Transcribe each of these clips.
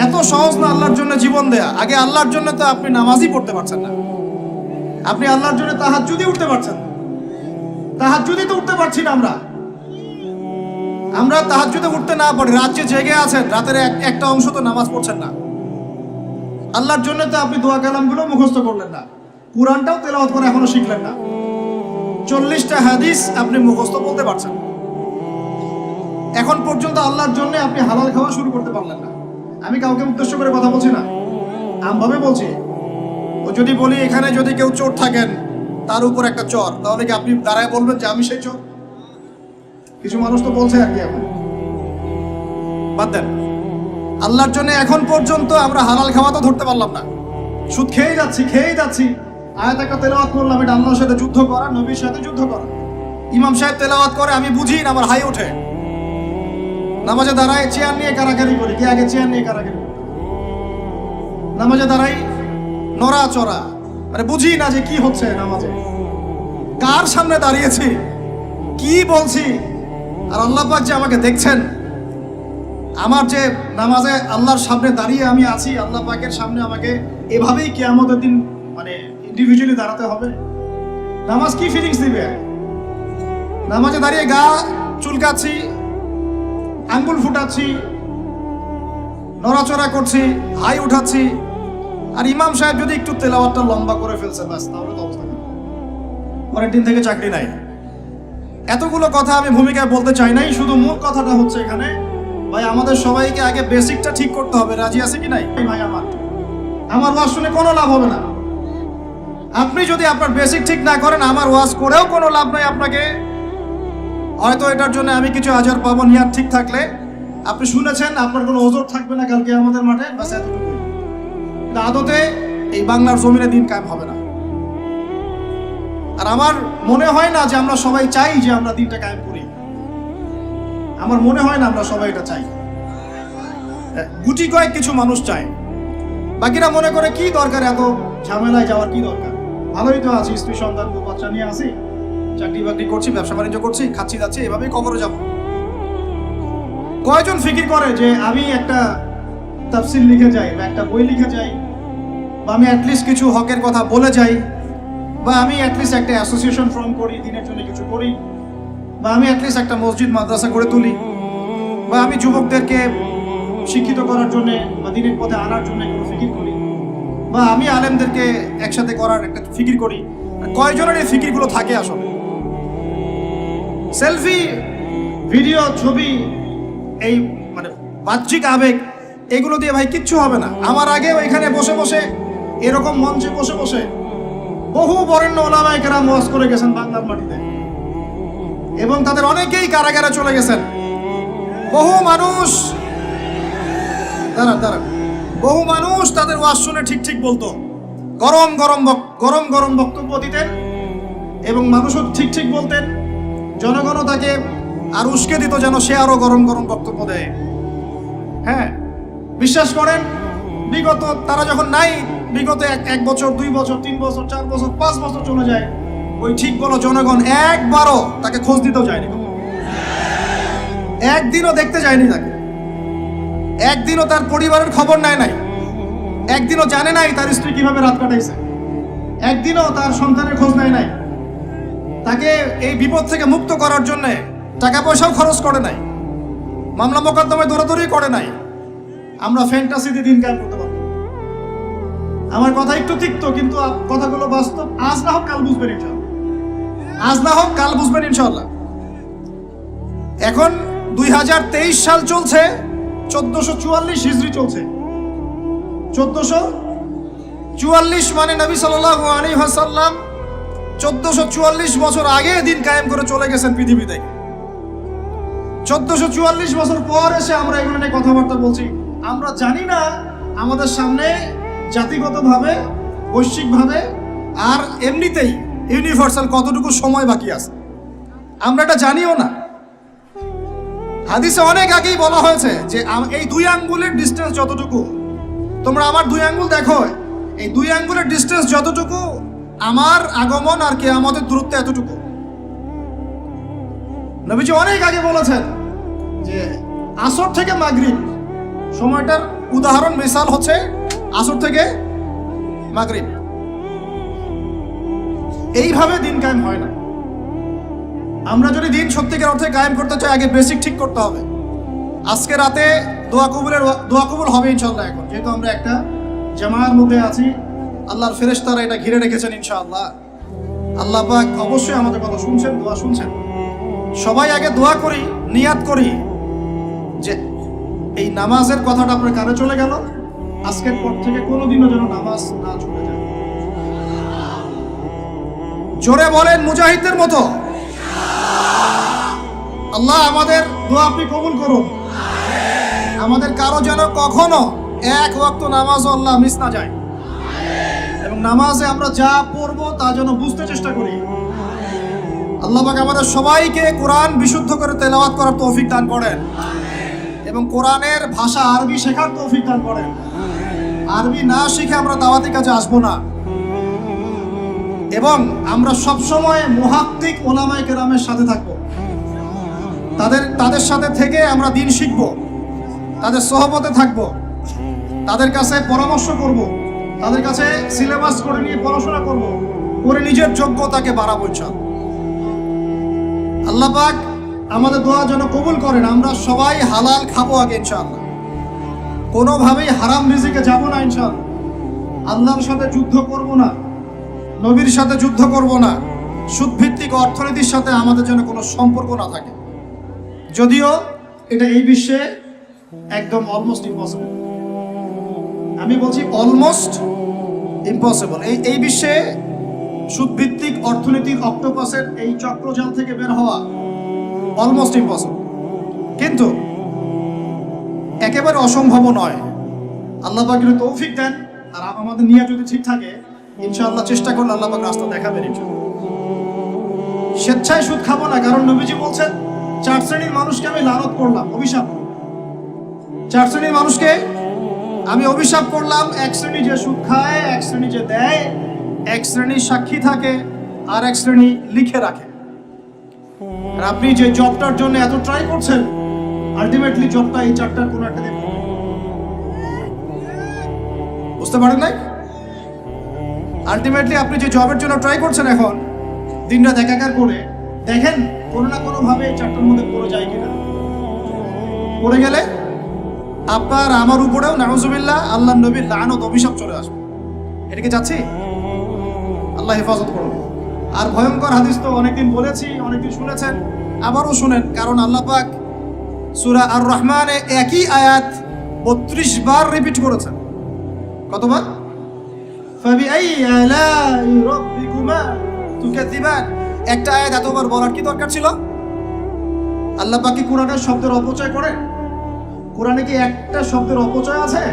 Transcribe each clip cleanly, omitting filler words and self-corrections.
এত সহজ না আল্লাহর জন্য জীবন দেয়া। আগে আল্লাহর জন্য তো আপনি নামাজই পড়তে পারছেন না, আপনি আল্লাহর জন্য তাহাজ্জুদই উঠতে পারছেন না। তাহাজ্জুদই তো উঠতে পারছি না আমরা তাহাজ্জুদে উঠতে না পারি, রাজ্যে জেগে আছেন, রাতের একটা অংশ তো নামাজ পড়ছেন না। আল্লাহর জন্য তো আপনি দোয়া কালামগুলো মুখস্থ করলেন না, কুরআনটাও তেলাওয়াত করে এখনো শিখলেন না, 40টা হাদিস আপনি মুখস্থ বলতে পারছেন। এখন পর্যন্ত আল্লাহর জন্য আপনি হালাল খাওয়া শুরু করতে পারলেন না। আমি কাউকে উদ্দেশ্য করে কথা বলছি না, আমভাবে বলছি। ও যদি বলি এখানে যদি কেউ চোর থাকেন তার উপর একটা চর, তাহলে কি আপনি দাঁড়ায় বলবেন যে আমি সেই চোর? কিছু মানুষ তো বলছে আর কি। এখন বাদ দেন, আল্লাহর জন্য এখন পর্যন্ত আমরা হালাল খাওয়া তো ধরতে পারলাম না, সুদ খেয়েই যাচ্ছি। আয়াত একটা তেলাওয়াত করলাম, এটা আল্লাহর সাথে যুদ্ধ করা, নবীর সাথে যুদ্ধ করা। ইমাম সাহেব তেলাওয়াত করে, আমি বুঝি না, আমার হাই ওঠে। নামাজে দাঁড়ায় চেয়ার নিয়ে কারাকারি করি, কে আগে চেয়ার নিয়ে কারাকারি করি। নামাজে দাঁড়াই নড়া চড়া, মানে বুঝি না যে কি হচ্ছে নামাজে, কার সামনে দাঁড়িয়েছি, কি বলছি। আর আল্লাহ পাক যে আমাকে দেখছেন, আমার যে নামাজে আল্লাহর সামনে দাঁড়িয়ে আমি আছি, আল্লাহ পাকের সামনে আমাকে এভাবেই কিয়ামতের দিন মানে ইন্ডিভিজুয়ালি দাঁড়াতে হবে। নামাজ কি ফিলিংস দিবে? নামাজে দাঁড়িয়ে গা চুলকাচ্ছি, আঙ্গুল ফুটাচ্ছি, নড়াচড়া করছি, হাই উঠাচ্ছি। আর ইমাম সাহেব যদি একটু তেলাওয়াতটা লম্বা করে ফেলছে, ব্যাস, তাহলে তো অবস্থা খারাপ। পরের দিন থেকে চাকরি নাই। এতগুলো কথা আমি ভূমিকায় বলতে চাই নাই, শুধু মূল কথাটা হচ্ছে এখানে, ভাই আমাদের সবাইকে আগে বেসিকটা ঠিক করতে হবে। রাজি আছে কি নাই? ভাই আমার ওয়াজ শুনে কোনো লাভ হবে না। আপনি যদি আপনার বেসিক ঠিক না করেন, আমার ওয়াজ করেও কোনো লাভ নাই আপনাকে। হয়তো এটার জন্য আমি কিছু আজর পাবো, নিয়াত ঠিক থাকলে। আপনি শুনেছেন, আপনার কোনো ওজর থাকবে না কালকে আমাদের মাঠে, বাস এতটুকুই। আদতে এই বাংলার জমিনে দিন কায়েম হবে না। আর আমার মনে হয় না যে আমরা সবাই চাই যে আমরা দিনটা কায়েম করি। আমার মনে হয় না আমরা সবাই এটা চাই। গুটি কয়েক কিছু মানুষ চায়, বাকিরা মনে করে কি দরকার এত ঝামেলায় যাওয়ার, কি দরকার, ভালোই তো আছি, স্ত্রী সন্তান বাচ্চা নিয়ে আসি, চাকরি বাকরি করছি, ব্যবসা বাণিজ্য করছি, খাচ্ছি যাচ্ছি, এভাবেই কবরে যাব। কয়জন ফিকির করে যে আমি একটা তাফসির লিখে যাই, বা একটা বই লিখে যাই, বা আমি অ্যাটলিস্ট কিছু হকের কথা বলে যাই, বা আমি অ্যাটলিস্ট একটা অ্যাসোসিয়েশন ফর্ম করি, দিনের জন্য কিছু করি, বা আমি অ্যাটলিস্ট একটা মসজিদ মাদ্রাসা করে তুলি, বা আমি যুবকদেরকে শিক্ষিত করার জন্য বা দিনের পথে আনার জন্য একটু ফিকির করি, বা আমি আলেমদেরকে একসাথে করার একটা ফিকির করি। কয়জনের এই ফিকিরগুলো থাকে আসলে? সেলফি, ভিডিও, ছবি, এই মানে বাহ্যিক আবেগ, এগুলো দিয়ে ভাই কিচ্ছু হবে না। আমার আগেও এখানে বসে বসে, এরকম মঞ্চে বসে বসে বহু বরেণ্য ওলামায়ে কেরাম ওয়াজ করে গেছেন বাংলার মাটিতে, এবং তাদের অনেকেই কারাগারে চলে গেছেন। বহু মানুষ বহু মানুষ তাদের ওয়াজ শুনে ঠিক ঠিক বলতো, গরম গরম বক্তব্য দিতেন, এবং মানুষও ঠিক ঠিক বলতেন। জনগণও তাকে আর উস্কে দিত যেন সে আরো গরম বক্তব্য দেয়। হ্যাঁ, বিশ্বাস করেন, বিগত তারা যখন নাই, বিগত এক বছর, 2 বছর, 3 বছর, 4 বছর, 5 বছর চলে যায়, ওই ঠিক বলো জনগণ একবারও তাকে খোঁজ দিতেও যায়নি, একদিনও দেখতে যায়নি তাকে, একদিনও তার পরিবারের খবর নেয় নাই, একদিনও জানে নাই তার স্ত্রী কিভাবে রাত কাটাইছে, একদিনও তার সন্তানের খোঁজ নেয় নাই, তাকে এই বিপদ থেকে মুক্ত করার জন্য টাকা পয়সাও খরচ করে নাই, মামলা মোকদ্দমায় দৌড়াদৌড়ি করে নাই। আমরা ফ্যান্টাসিতে দিন কায়েম করতে পারবো। আমার কথা একটু তিক্ত, কিন্তু কথাগুলো বাস্তব। আজ না হোক কাল বুঝবেন ইনশাআল্লাহ। এখন 2023 সাল চলছে, 1444 হিজরি চলছে। 1444 মানে নবী সাল্লাল্লাহু আলাইহি ওয়াসাল্লাম 1444 বছর আগে দিন কায়েম করে চলে গেছেন পৃথিবীতে। 1444 বছর পর এসে আমরা এগুলো নিয়ে কথাবার্তা বলছি। আমরা জানি না আমাদের সামনে জাতিগতভাবে, বৈশ্বিকভাবে, আর এমনিতেই ইউনিভার্সাল কতটুকু সময় বাকি আছে, আমরা এটা জানিও না। হাদিসে অনেক আগেই বলা হয়েছে যে এই 2 আঙ্গুলের ডিস্টেন্স যতটুকু, তোমরা আমার 2 আঙ্গুল দেখো, এই 2 আঙ্গুলের ডিস্টেন্স যতটুকু, আমার আগমন আর কিয়ামতের দূরত্ব এতটুকু। নবীজি অনেক আগে বলেছেন যে আসর থেকে মাগরিব সময়টার উদাহরণ মিসাল হচ্ছে আসর থেকে মাগরিব। এইভাবে দিন কায়েম হয় না। আমরা যদি দিন সত্যিকার অর্থে কায়েম করতে চাই, আগে বেসিক ঠিক করতে হবে। আজকে রাতে দোয়া কবুল হবে ইনশাআল্লাহ। এখন যেহেতু আমরা একটা জামায়ার মধ্যে আছি, আল্লাহর ফেরেশতারা এটা ঘিরে রেখেছেন ইনশাআল্লাহ। আল্লাহ পাক অবশ্যই আমাদের কথা শুনছেন, দোয়া শুনছেন। সবাই আগে দোয়া করি, নিয়াত করি যে এই নামাজের কথাটা আপনার কানে চলে গেল, আজকের পর থেকে কোনোদিনও যেন নামাজ না ছুটে যায়। জোরে বলেন মুজাহিদদের মতো। আল্লাহ আমাদের দোয়া আপনি কবুল করুন। আমাদের কারো যেন কখনো এক ওয়াক্ত নামাজ আল্লাহ মিস না যায়, এবং নামাজে আমরা যা পড়বো তা যেন বুঝতে চেষ্টা করি। আল্লাহ পাক আমাদের সবাইকে কোরআন বিশুদ্ধ করে তেলাওয়াত করার তৌফিক দান করেন, এবং কোরআনের ভাষা আরবি শেখার তৌফিক দান করেন। আরবি না শিখে আমরা দাওয়াতি কাজে আসবো না, এবং আমরা সবসময় মুহাক্কিক ওলামায়ে কেরামের সাথে থাকবো। তাদের সাথে থেকে আমরা দিন শিখব, তাদের সহবতে থাকব, তাদের কাছে পরামর্শ করব, তাদের কাছে সিলেবাস করে নিয়ে পড়াশোনা করব, করে নিজের যোগ্যতাকে বাড়াবো ইনশাআল্লাহ। আল্লাহ পাক আমাদের দোয়া যেন কবুল করেন। আমরা সবাই হালাল খাবো আগে ইনশাআল্লাহ, কোনোভাবেই হারাম রিজিকে যাব না ইনশাআল্লাহ। আল্লাহর সাথে যুদ্ধ করব না, নবীর সাথে যুদ্ধ করব না, সুদভিত্তিক অর্থনীতির সাথে আমাদের যেন কোনো সম্পর্ক না থাকে। যদিও এটা এই বিশ্বে একদম অলমোস্ট ইম্পসিবল। আমি বলছি অলমোস্ট ইম্পসিবল। এই বিশ্বে সুদভিত্তিক অর্থনীতির অক্টোপাসের এই চক্রজাল থেকে বের হওয়া অলমোস্ট ইম্পসিবল, কিন্তু একেবারে অসম্ভব নয়। আল্লাহ পাক যদি তৌফিক দেন আর আমাদের নিয়ত যদি ঠিক থাকে, ইনশাআল্লাহ চেষ্টা করলে আল্লাহ পাক রাস্তা দেখাবেন ইনশাআল্লাহ। স্বেচ্ছায় সুদ খাবো না, কারণ নবীজি বলছেন 4 শ্রেণীর মানুষকে আমি লানত করলাম, অভিশাপ। 4 শ্রেণীর মানুষকে আমি অভিশাপ করলাম। 1 শ্রেণী যে সুদ খায়, 1 শ্রেণী যে দেয়, 1 শ্রেণী সাক্ষী থাকে, আর 1 শ্রেণী লিখে রাখে। আর আপনি যে জবটার জন্য এত ট্রাই করছেন, আলটিমেটলি জবটা এই 4টার কোনো একটা দিন বুঝতে পারেন নাই। আলটিমেটলি আপনি যে জবের জন্য ট্রাই করছেন এখন দিনরাত একাকার করে, দেখেন কোনো না কোনো ভাবে এই 4টার মধ্যে পড়ে যায় কিনা। পড়ে গেলে আপনার আমার উপরেও নাউজুবিল্লাহ আল্লাহর নবীর লানত অভিশাপ চলে আসবে। এটাকে যাচ্ছি, আল্লাহ হেফাজত করুন। আর ভয়ঙ্কর হাদিস তো অনেকদিন বলেছি, অনেকদিন শুনেছেন, আবারও শুনেন, কারণ আল্লাহ পাক সূরা আর রহমানে একই আয়াত 32 বার রিপিট করেছেন। কতবার? ফাবিআই আলাই রাব্বিকুমা তুকাযিবান। একটা আয়াত এতবার বলার কি দরকার ছিল? আল্লাহ পাক কি কোরআনের শব্দের অপচয় করে? কোরআনে কি একটা শব্দের অপচয় আছে?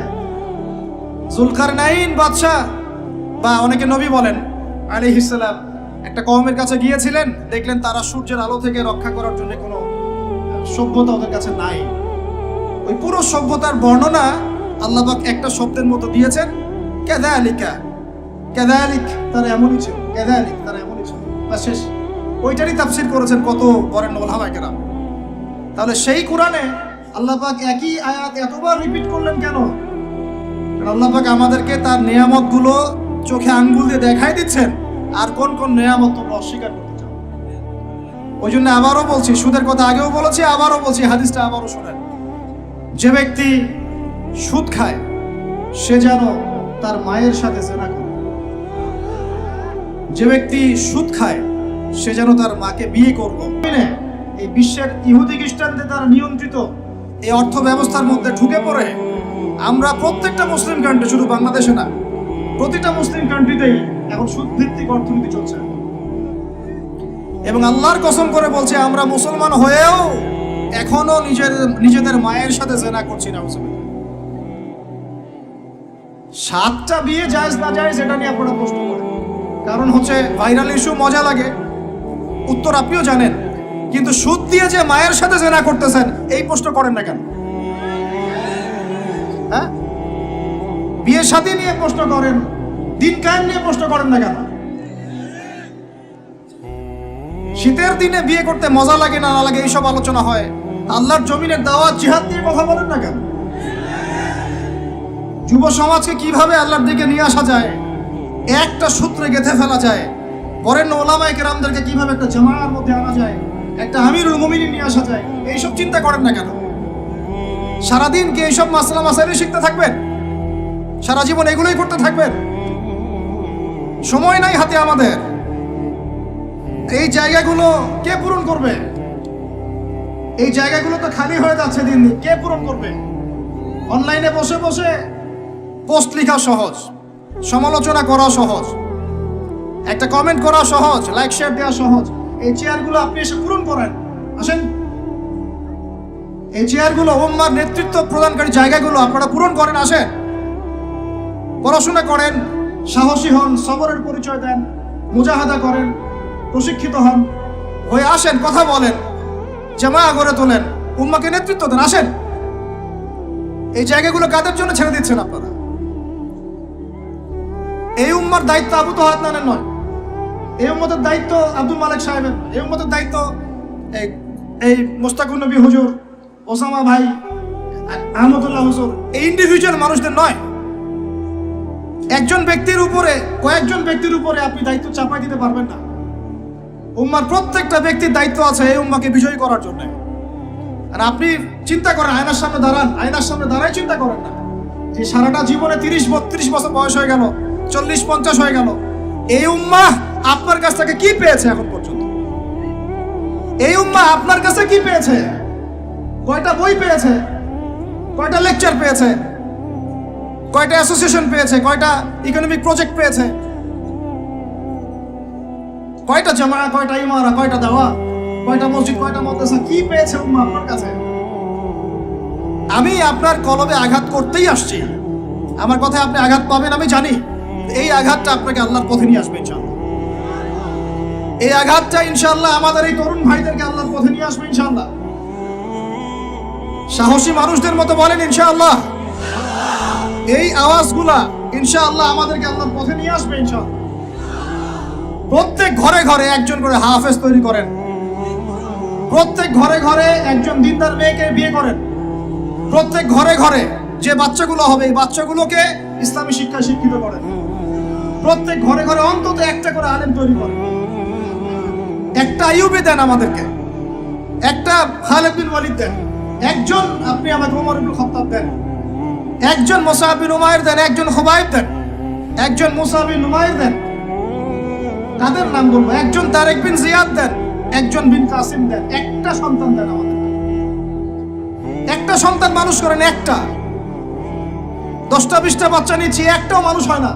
যুলকারনাইন বাদশা, বা অনেকে নবী বলেন আলাইহিস সালাম, একটা কওমের কাছে গিয়েছিলেন, দেখলেন তারা সূর্যের আলো থেকে রক্ষা করার জন্য কোনো সভ্যতা ওদের কাছে নাই। ওই পুরো সভ্যতার বর্ণনা আল্লাহ পাক একটা শব্দের মতো দিয়েছেন, কাযালিকা। কাযালিক তারা এমনই ছিল, কাযালিক তারা এমনই ছিল, বাস শেষ। ওইটারই তাফসীর করেছেন কত বরেণ্য উলামায়ে কেরাম। তাহলে সেই কোরআনে আল্লাহ পাক একই আয়াত এতবার রিপিট করলেন কেন? কারণ আল্লাহ পাক আমাদেরকে তার নেয়ামতগুলো চোখে আঙ্গুল দিয়ে দেখাই দিচ্ছেন, আর কোন কোন নেয়ামত তোমরা অস্বীকার করতে চাও। ওই জন্য আবারও বলছি, সুদের কথা আগেও বলেছি, আবারও বলছি, হাদিসটা আবারও শোনেন। যে ব্যক্তি সুদ খায় সে যেন তার মায়ের সাথে জেনা করে। যে ব্যক্তি সুদ খায় সে যেন তার মাকে বিয়ে করবে। এই বিশ্বের ইহুদি খ্রিস্টানদের দ্বারা নিয়ন্ত্রিত এই অর্থ ব্যবস্থার মধ্যে ঢুকে পড়ে আমরা প্রত্যেকটা মুসলিম কান্ট্রি, শুধু বাংলাদেশে না, প্রতিটা মুসলিম কান্ট্রিতেই এখন সুদ ভিত্তিক অর্থনীতি চলছে। এবং আল্লাহর কসম করে বলছে, আমরা মুসলমান হয়েও এখনো নিজেদের মায়ের সাথে জেনা করছি না। 7টা বিয়ে জায়েজ না জায়েজ এটা নিয়ে আপনারা প্রশ্ন করেন, কারণ হচ্ছে ভাইরাল ইস্যু, মজা লাগে, উত্তর আপনিও জানেন। কিন্তু সুদ দিয়ে যে মায়ের সাথে জেনা করতেছেন এই প্রশ্ন করেন না কেন? হ্যাঁ, বিয়ে শাদী নিয়ে প্রশ্ন করেন, দিন কায়েম নিয়ে প্রশ্ন করেন না কেন? শীতের দিনে বিয়ে করতে মজা লাগে না লাগে এইসব আলোচনা হয়, আল্লাহর জমিনের দাওয়াত জিহাদ নিয়ে কথা বলেন না কেন? যুব সমাজকে কিভাবে আল্লাহর দিকে নিয়ে আসা যায়, একটা সূত্রে গেঁথে ফেলা যায়, বরেণ্য ওলামায়ে কেরামদেরকে কিভাবে একটা জামায়ার মধ্যে আনা যায়, একটা আমিরুল মুমিনিন নিয়ে আসা যায়, এইসব চিন্তা করেন না কেন? সারাদিন কি এইসব মাসলা মাসাইল শিখতে থাকবেন? সারা জীবন এগুলোই করতে থাকবেন? সময় নাই হাতে আমাদের। এই জায়গাগুলো কে পূরণ করবে? এই জায়গাগুলো তো খালি হয়ে যাচ্ছে দিন দিন। কে পূরণ করবে? অনলাইনে বসে বসে পোস্ট লেখা সহজ, সমালোচনা করা সহজ, একটা কমেন্ট করা সহজ, লাইক শেয়ার দেওয়া সহজ। এই চেয়ারগুলো আপনি এসে পূরণ করেন, আসেন। এই চেয়ারগুলো, উম্মার নেতৃত্ব প্রদানকারী জায়গাগুলো আপনারা পূরণ করেন, আসেন। পড়াশোনা করেন, সাহসী হন, সবরের পরিচয় দেন, মুজাহাদা করেন, প্রশিক্ষিত হন, হয়ে আসেন, কথা বলেন, জামায়া গড়ে তোলেন, উম্মাকে নেতৃত্ব দেন, আসেন। এই জায়গাগুলো কাদের জন্য ছেড়ে দিচ্ছেন আপনারা? এই উম্মার দায়িত্ব আবু তো হাতনানের নয়, এই উম্মতের দায়িত্ব আব্দুল মালিক সাহেবের, এই উম্মতের দায়িত্ব এই মোস্তাকুর নবী হুজুর, ওসামা ভাই, আহমদুল্লাহ হুজুর, এই ইন্ডিভিজুয়াল মানুষদের নয়। একজন ব্যক্তির উপরে, কয়েকজন ব্যক্তির উপরে আপনি দায়িত্ব চাপাই দিতে পারবেন না। উম্মার প্রত্যেকটা ব্যক্তির দায়িত্ব আছে এই উম্মাকে বিজয়ী করার জন্য। আর আপনি চিন্তা করেন, আয়নার সামনে দাঁড়ান, আয়নার সামনে দাঁড়াই চিন্তা করেন না যে সারাটা জীবনে 30-32 বছর বয়স হয়ে গেল, 40-50 হয়ে গেল, এই উম্মাহ আপনার কাছ থেকে কি পেয়েছে এখন পর্যন্ত? এই উম্মাহ আপনার কাছে কি পেয়েছে? কয়টা বই পেয়েছে? কয়টা লেকচার পেয়েছে? কয়টা অ্যাসোসিয়েশন পেয়েছে? কয়টা ইকোনমিক প্রজেক্ট পেয়েছে? কয়টা জামায়া, কয়টা ইমারা, কয়টা দাওয়া, কয়টা মসজিদ, কয়টা মাদ্রাসা, কি পেয়েছে উম্মাহ আপনার কাছে? আমি আপনার কলবে আঘাত করতেই আসছি। আমার কথায় আপনি আঘাত পাবেন আমি জানি। এই আঘাতটা আপনাকে আল্লাহর পথে নিয়ে আসবে ইনশাআল্লাহ। এই আঘাতটা ইনশাআল্লাহ আমাদের এই তরুণ ভাইদেরকে আল্লাহর পথে নিয়ে আসবে ইনশাআল্লাহ। সাহসী মানুষদের মতো বলেন ইনশাআল্লাহ। এই আওয়াজগুলা ইনশাআল্লাহ আমাদেরকে আল্লাহর পথে নিয়ে আসবে ইনশাআল্লাহ। প্রত্যেক ঘরে ঘরে একজন করে হাফেজ তৈরি করেন, প্রত্যেক ঘরে ঘরে একজন দিনদার মেয়েকে বিয়ে করেন, প্রত্যেক ঘরে ঘরে যে বাচ্চাগুলো হবে এই বাচ্চাগুলোকে ইসলামী শিক্ষায় শিক্ষিত করেন, প্রত্যেক ঘরে ঘরে অন্তত একটা করে আলেম তৈরি করেন। একটা আইয়ুবী দেন আমাদেরকে, একটা খালিদ বিন ওয়ালিদ দেন, একজন আপনি আমাকে ওমর ইবনে খাত্তাব দেন, একজন মুসআব বিন উমাইর দেন, একজন খুবাইব দেন, একজন মুসআব বিন উমাইর দেন। তাদের নাম বলবো, একজন তারেক বিন জিয়াদ দেন, একজন বিন কাসিম দেন। একটা সন্তান দেন আমাদের, একটা সন্তান মানুষ করেন। একটা 10টা-20টা বাচ্চা নিচ্ছি, একটাও মানুষ হয় না।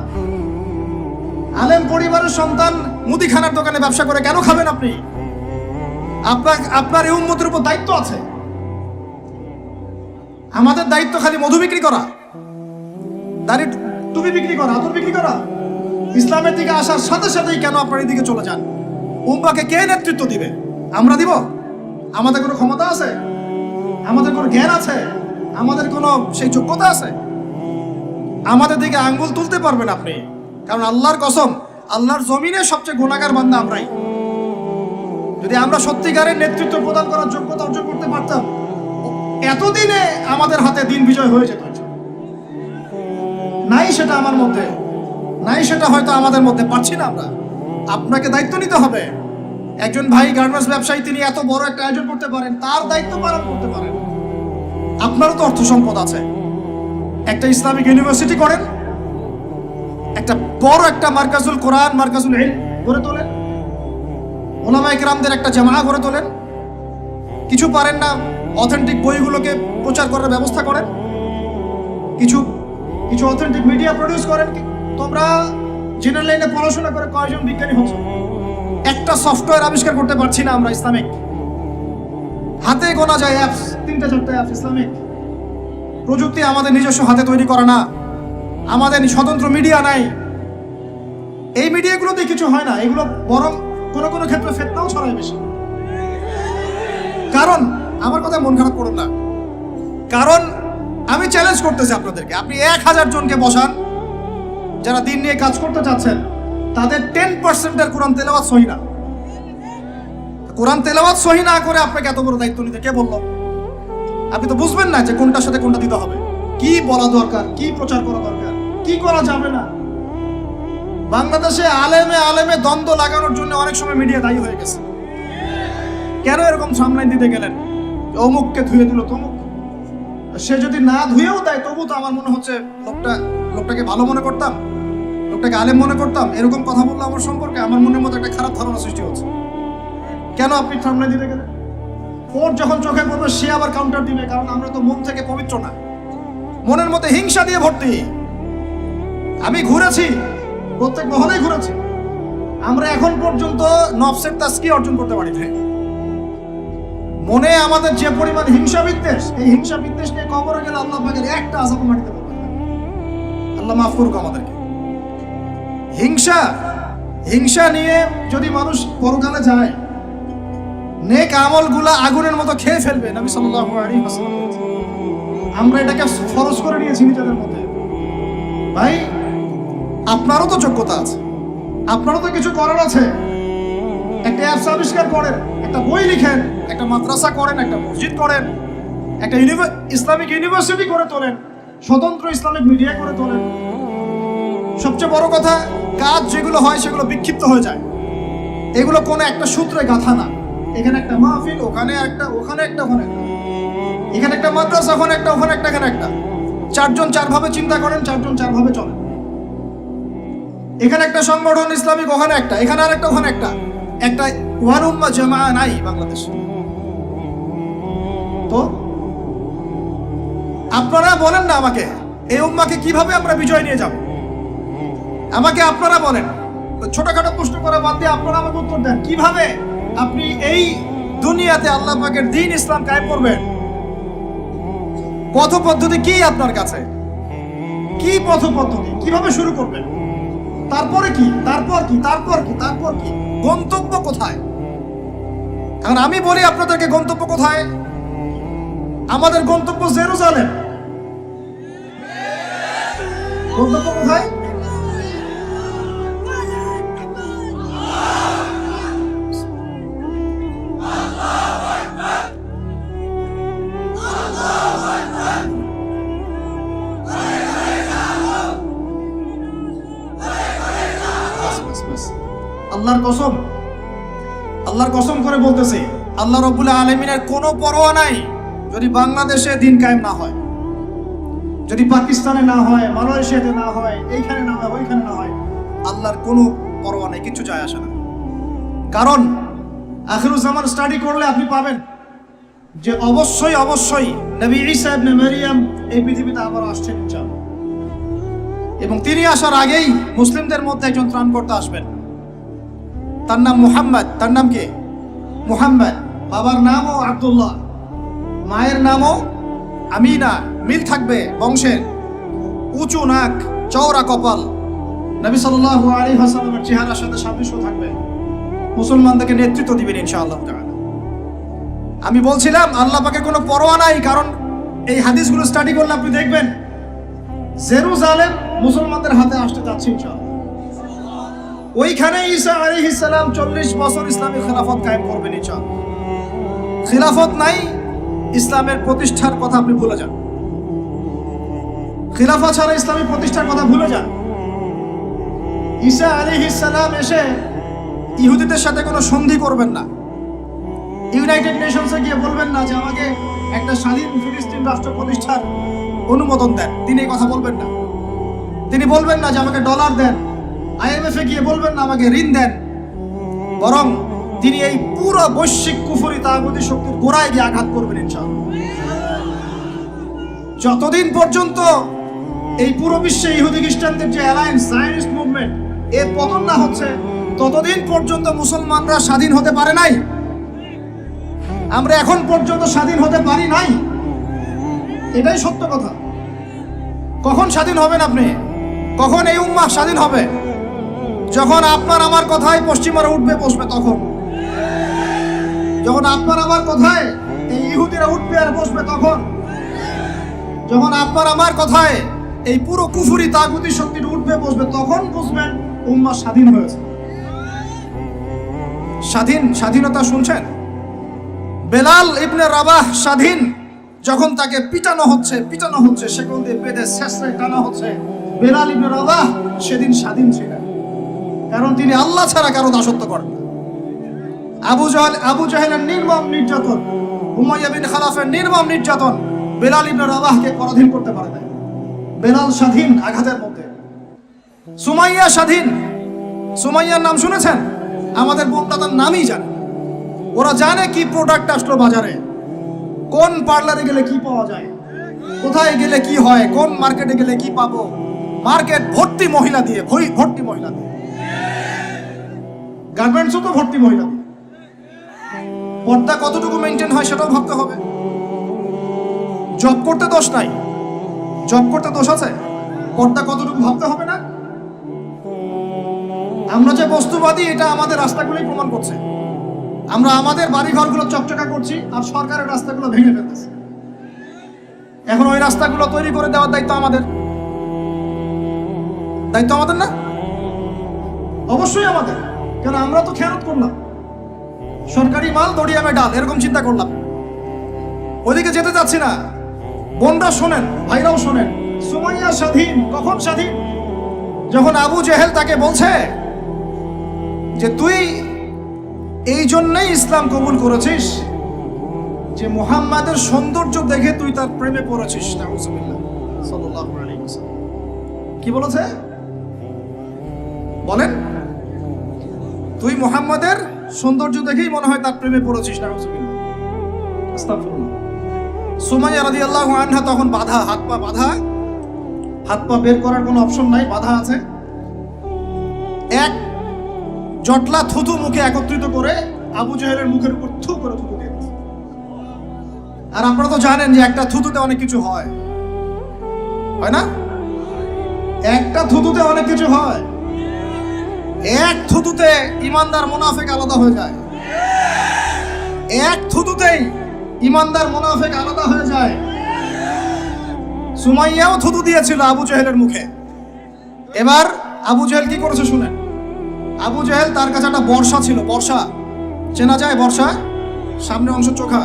আলেম পরিবারের সন্তান মুদিখানার দোকানে ব্যবসা করে কেন খাবেন আপনি? আপনার এই উম্মতের উপর দায়িত্ব আছে। আমাদের দায়িত্ব খালি মধু বিক্রি করা, দাড়ি টুপি বিক্রি করা, আতর বিক্রি করা? ইসলামের দিকে আসার সাথে সাথেই কেন আপনার এই দিকে চলে যান? উম্মাকে কে নেতৃত্ব দিবে? আমরা দিব? আমাদের কোনো ক্ষমতা আছে? আমাদের কোনো জ্ঞান আছে? আমাদের কোনো সেই যোগ্যতা আছে? আমাদের দিকে আঙ্গুল তুলতে পারবেন আপনি? কারণ আল্লাহর কসম, আল্লাহর জমিনে সবচেয়ে গুনাহগার বান্দা আমরাই। যদি আমরা সত্যিকারের নেতৃত্ব প্রদান করার যোগ্যতা অর্জন করতে পারতাম, এতদিনে আমাদের হাতে দিন বিজয় হয়ে যেত। নাই সেটা আমার মধ্যে, নাই সেটা হয়তো আমাদের মধ্যে, পারছি না আমরা। আপনাকে দায়িত্ব নিতে হবে। একজন ভাই গার্মেন্টস ব্যবসায়ী, তিনি এত বড় একটা আয়োজন করতে পারেন, তার দায়িত্ব পালন করতে পারেন। আপনারও তো অর্থ সম্পদ আছে, একটা ইসলামিক ইউনিভার্সিটি করেন, একটা বড় একটা মার্কাজুল কোরআন, মার্কাজুল ইলম গড়ে তোলেন, ওলামায়ে কেরামদের একটা জামায়া গড়ে তোলেন। কিছু পারেন না, অথেন্টিক বইগুলোকে প্রচার করার ব্যবস্থা করেন, কিছু কিছু অথেন্টিক মিডিয়া প্রডিউস করেন। তোমরা জেনারেল লাইনে পড়াশোনা করে কয়জন বিজ্ঞানী হচ্ছে? একটা সফটওয়্যার আবিষ্কার করতে পারছি না আমরা ইসলামিক। হাতে গোনা যায় অ্যাপস, 3-4টা অ্যাপস ইসলামিক। প্রযুক্তি আমাদের নিজস্ব হাতে তৈরি করা না, আমাদের স্বতন্ত্র মিডিয়া নাই। এই মিডিয়াগুলোতে কিছু হয় না, এগুলো বরং কোনো কোনো ক্ষেত্রে ফিতনাও ছড়ায় বেশি। কারণ আমার কথা মন খারাপ করুন না, কারণ আমি চ্যালেঞ্জ করতেছি আপনাদেরকে, আপনি 1000 জনকে বসান যারা দিন নিয়ে কাজ করতে চাচ্ছেন, তাদের 10%-এর কোরআন তেলাওয়াত সহি না। কোরআন তেলাওয়াত সহি না করে আপনাকে এত বড় দায়িত্ব নিতে কে বললো? আপনি তো বুঝবেন না যে কোনটার সাথে কোনটা দিতে হবে। কি বলা দরকার, কি প্রচার করা দরকার, কি করা যাবে না। বাংলাদেশে আলেমে আলেমে দ্বন্দ্ব লাগানোর জন্য অনেক সময় মিডিয়া দায়ী হয়ে গেছে। কেন এরকম সামলাইন দিতে গেলেন? অমুককে ধুয়ে দিল তমুক। সে যদি না ধুয়েও দেয় তবু তো আমার মনে হচ্ছে লোকটাকে ভালো মনে করতাম, লোকটাকে আলেম মনে করতাম। এরকম কথা বললো আমার সম্পর্কে, আমার মনের মধ্যে একটা খারাপ ধারণা সৃষ্টি হচ্ছে। কেন আপনি সামলাইন দিতে গেলেন? ওর যখন চোখে পড়বে সে আবার কাউন্টার দিবে, কারণ আমরা তো মন থেকে পবিত্র না, মনের মধ্যে হিংসা দিয়ে ভর্তি। আমি ঘুরেছি, প্রত্যেক মহলেই ঘুরেছি, আমরা এখন পর্যন্ত নফসের তাজকিয়া অর্জন করতে পারি না। মনে আমাদের যে পরিমাণ হিংসা বিদ্বেষ, এই হিংসা বিদ্বেষ নিয়ে কবরে গেলে আল্লাহ পাকের একটা আযাব মাটিতে পড়বে না। আল্লাহ মাফ করুক আমাদেরকে। হিংসা নিয়ে যদি মানুষ পরকালে যায়, নেক আমলগুলা আগুনের মতো খেয়ে ফেলবে। নবী সাল্লাল্লাহু আলাইহি ওয়াসাল্লাম বলেছেন। আমরা এটাকে ফরজ করে নিয়েছি নিজেদের মধ্যে। ভাই, আপনারও তো যোগ্যতা আছে, আপনারও তো কিছু করার আছে। একটা অ্যাপস আবিষ্কার করেন, একটা বই লিখেন, একটা মাদ্রাসা করেন, একটা মসজিদ করেন, একটা ইসলামিক ইউনিভার্সিটি করে তোলেন, স্বতন্ত্র ইসলামিক মিডিয়া করে তোলেন। সবচেয়ে বড় কথা, কাজ যেগুলো হয় সেগুলো বিক্ষিপ্ত হয়ে যায়। এগুলো কোনো একটা সূত্রে গাঁথা না। এখানে একটা মাহফিল, ওখানে একটা, ওখানে একটা, ওখানে একটা, এখানে একটা মাদ্রাসা, ওখানে একটা, ওখানে একটা, এখানে একটা। চারজন চারভাবে চিন্তা করেন, চারজন চারভাবে চলেন। এখানে একটা সংগঠন ইসলামিক, ওখানে একটা, এখানে আর একটা, ওখানে একটা। একটা ওয়ান উম্মাহ জামাআহ নাই বাংলাদেশে। তো আপনারা বলেন না আমাকে, এই উম্মাহকে কিভাবে আমরা বিজয় নিয়ে যাব? আমাকে আপনারা বলেন। ছোটখাটো প্রশ্ন করা বাদ দিয়ে আপনারা আমাকে উত্তর দেন, কিভাবে আপনি এই দুনিয়াতে আল্লাহ পাকের দ্বীন ইসলাম কায়েম করবেন? পথ পদ্ধতি কি আপনার কাছে? কি পথ পদ্ধতি, কিভাবে শুরু করবেন? তারপরে কি, তারপর কি, তারপর কি, তারপর কি? গন্তব্য কোথায়? এখন আমি বলি আপনাদেরকে গন্তব্য কোথায়? আমাদের গন্তব্য জেরুজালেম। গন্তব্য কোথায়? আল্লাহর কসম করে বলতেছি, আল্লাহ রাব্বুল আলামিনের কোনো পরোয়া নাই যদি বাংলাদেশে দিন কায়েম না হয়, যদি পাকিস্তানে না হয়, মালয়েশিয়াতে না হয়, এইখানে না হয়, ওইখানে না হয়, আল্লাহর কোনো পরোয়া নেই, কিছু যায় আসে না। কারণ আখিরুজ্জামান স্টাডি করলে আপনি পাবেন যে অবশ্যই অবশ্যই নবী ঈসা ইবনে মারইয়াম এই পৃথিবীতে আবার আসছেন ইনশাআল্লাহ। এবং তিনি আসার আগেই মুসলিমদের মধ্যে একজন ত্রাণকর্তা আসবেন। তার নাম মুহাম্মদ। তার নাম কি? মুহাম্মদ। বাবার নামও আব্দুল্লাহ, মায়ের নামও আমিনা। মিল থাকবে বংশের। উঁচু নাক, চওড়া কপাল, নবী সাল্লাল্লাহু আলাইহি ওয়াসাল্লামের চেহারার সাথে সাদৃশ্য থাকবে। মুসলমানদেরকে নেতৃত্ব দিবেন ইনশাআল্লাহ তাআলা। আমি বলছিলাম আল্লাহ পাকের কোনো পরোয়া নাই, কারণ এই হাদিসগুলো স্টাডি করলে আপনি দেখবেন জেরুজালেম মুসলমানদের হাতে আসতে যাচ্ছে ইনশাআল্লাহ। ওইখানে ঈসা আলাইহিস সালাম 40 বছর ইসলামী খেলাফত কায়েম করবেন ইনশাআল্লাহ। খিলাফত নাই, ইসলামের প্রতিষ্ঠার কথা আপনি ভুলে যান। খিলাফত ছাড়া ইসলামী প্রতিষ্ঠার কথা ভুলে যান। ঈসা আলাইহিস সালাম এসে ইহুদিদের সাথে কোনো সন্ধি করবেন না। ইউনাইটেড নেশনসে গিয়ে বলবেন না যে আমাকে একটা স্বাধীন ফিলিস্তিন রাষ্ট্র প্রতিষ্ঠার অনুমোদন দেন। তিনি এই কথা বলবেন না। তিনি বলবেন না যে আমাকে ডলার দেন। IMF এ গিয়ে বলবেন না আমাকে ঋণ দেন। বরং তিনি এই পুরো বৈশ্বিক কুফরি তাগুতি শক্তির গোড়ায় গিয়ে আঘাত করবেন ইনশাআল্লাহ। যতদিন পর্যন্ত এই পুরো বিশ্বে ইহুদি খ্রিস্টানদের যে অ্যালায়েন্স, জায়নিস্ট মুভমেন্ট, এর পতন না হচ্ছে, ততদিন পর্যন্ত মুসলমানরা স্বাধীন হতে পারে নাই। আমরা এখন পর্যন্ত স্বাধীন হতে পারি নাই, এটাই সত্য কথা। কখন স্বাধীন হবেন আপনি? কখন এই উম্মাহ স্বাধীন হবে? যখন আপনার আমার কথায় পশ্চিমারা উঠবে বসবে তখন। যখন আপনার আমার কথায় এই ইহুদিরা উঠবে আর বসবে তখন। যখন আপনার আমার কথায় এই পুরো কুফরি তাগুতি শক্তিটা উঠবে বসবে তখন বুঝবেন উম্মাহ স্বাধীন হয়েছে। স্বাধীনতা শুনছেন? বেলাল ইবনে রাবাহ স্বাধীন, যখন তাকে পিটানো হচ্ছে সেখান দিয়ে বেঁধে শেষে টানা হচ্ছে, বেলাল ইবনে রাবাহ সেদিন স্বাধীন ছিলেন, কারণ তিনি আল্লাহ ছাড়া কারো দাসত্ব করেন না। আবু জাহেলের নির্মম নির্যাতন, উমাইয়া বিন খালাফের নির্মম নির্যাতন বেলাল ইবনে রাবাহকে পরাধীন করতে পারে না। বেলাল স্বাধীন আঘাতের মধ্যে। সুমাইয়া স্বাধীন। সুমাইয়ার নাম শুনেছেন? আমাদের বোনটা তার নামই জানে। ওরা জানে কি প্রোডাক্ট আসলো বাজারে, কোন পার্লারে গেলে কি পাওয়া যায়, কোথায় গেলে কি হয়, কোন মার্কেটে গেলে কি পাবো। মার্কেট ভর্তি মহিলা দিয়ে, ভর্তি মহিলা দিয়ে, গার্মেন্টসও তো ভর্তি মহিলা দিয়ে। পর্দা কতটুকু মেনটেন হয় সেটাও ভাবতে হবে। জব করতে দোষ নাই, জব করতে দোষ আছে, পর্দা কতটুকু ভাবতে হবে না? আমরা যে বস্তুবাদী এটা আমাদের রাস্তাগুলোই প্রমাণ করছে। আমরা আমাদের বাড়ি ঘরগুলো চকচকা করছি আর সরকারের রাস্তাগুলো ভেঙে ফেলতেছে। এখন ওই রাস্তাগুলো তৈরি করে দেওয়ার দায়িত্ব আমাদের, দায়িত্ব আমাদের না? অবশ্যই আমাদের। কেন আমরা তো খেয়ানত করলাম, সরকারি মাল দড়িয়ামে ডাল, এরকম চিন্তা করলাম। ওইদিকে যেতে যাচ্ছি না। বোনরা শোনেন, ভাইরাও শোনেন, সুমাইয়া স্বাধীন। কখন স্বাধীন? যখন আবু জেহেল তাকে বলছে যে তুই এই জন্যই ইসলাম কবুল করেছিস যে মুহাম্মাদের সৌন্দর্য দেখে তুই তার প্রেমে পড়েছিস। নাউজুবিল্লাহ সাল্লাল্লাহু আলাইহি ওয়াসাল্লাম কি বলেছে বলেন? তুই মুহাম্মাদের সৌন্দর্য দেখেই মনে হয় তার প্রেমে পড়েছিস। নাউজুবিল্লাহ, আস্তাগফিরুল্লাহ। সুমাইয়া রাদিয়াল্লাহু আনহা তখন বাধা, হাত পা বের করার কোনো অপশন নাই, বাধা আছে। এক জটলা থুতু মুখে একত্রিত করে আবু জেহেলের মুখের উপর থু করে থুতু দিয়ে দিয়েছে। আর আপনারা তো জানেন যে একটা থুতুতে অনেক কিছু হয় না? একটা থুতুতে অনেক কিছু হয়। এক থুতুতে ইমানদার মুনাফিক আলাদা হয়ে যায়। এক থুতুতেই ইমানদার মুনাফিক আলাদা হয়ে যায়। সুমাইয়াও থুতু দিয়েছিল আবু জেহেলের মুখে। এবার আবু জেহেল কি করেছে শুনেন। আবু জেহেল তার কাছে একটা বর্ষা ছিল, বর্ষা চেনা যায়, বর্ষা সামনে অংশ চোখা।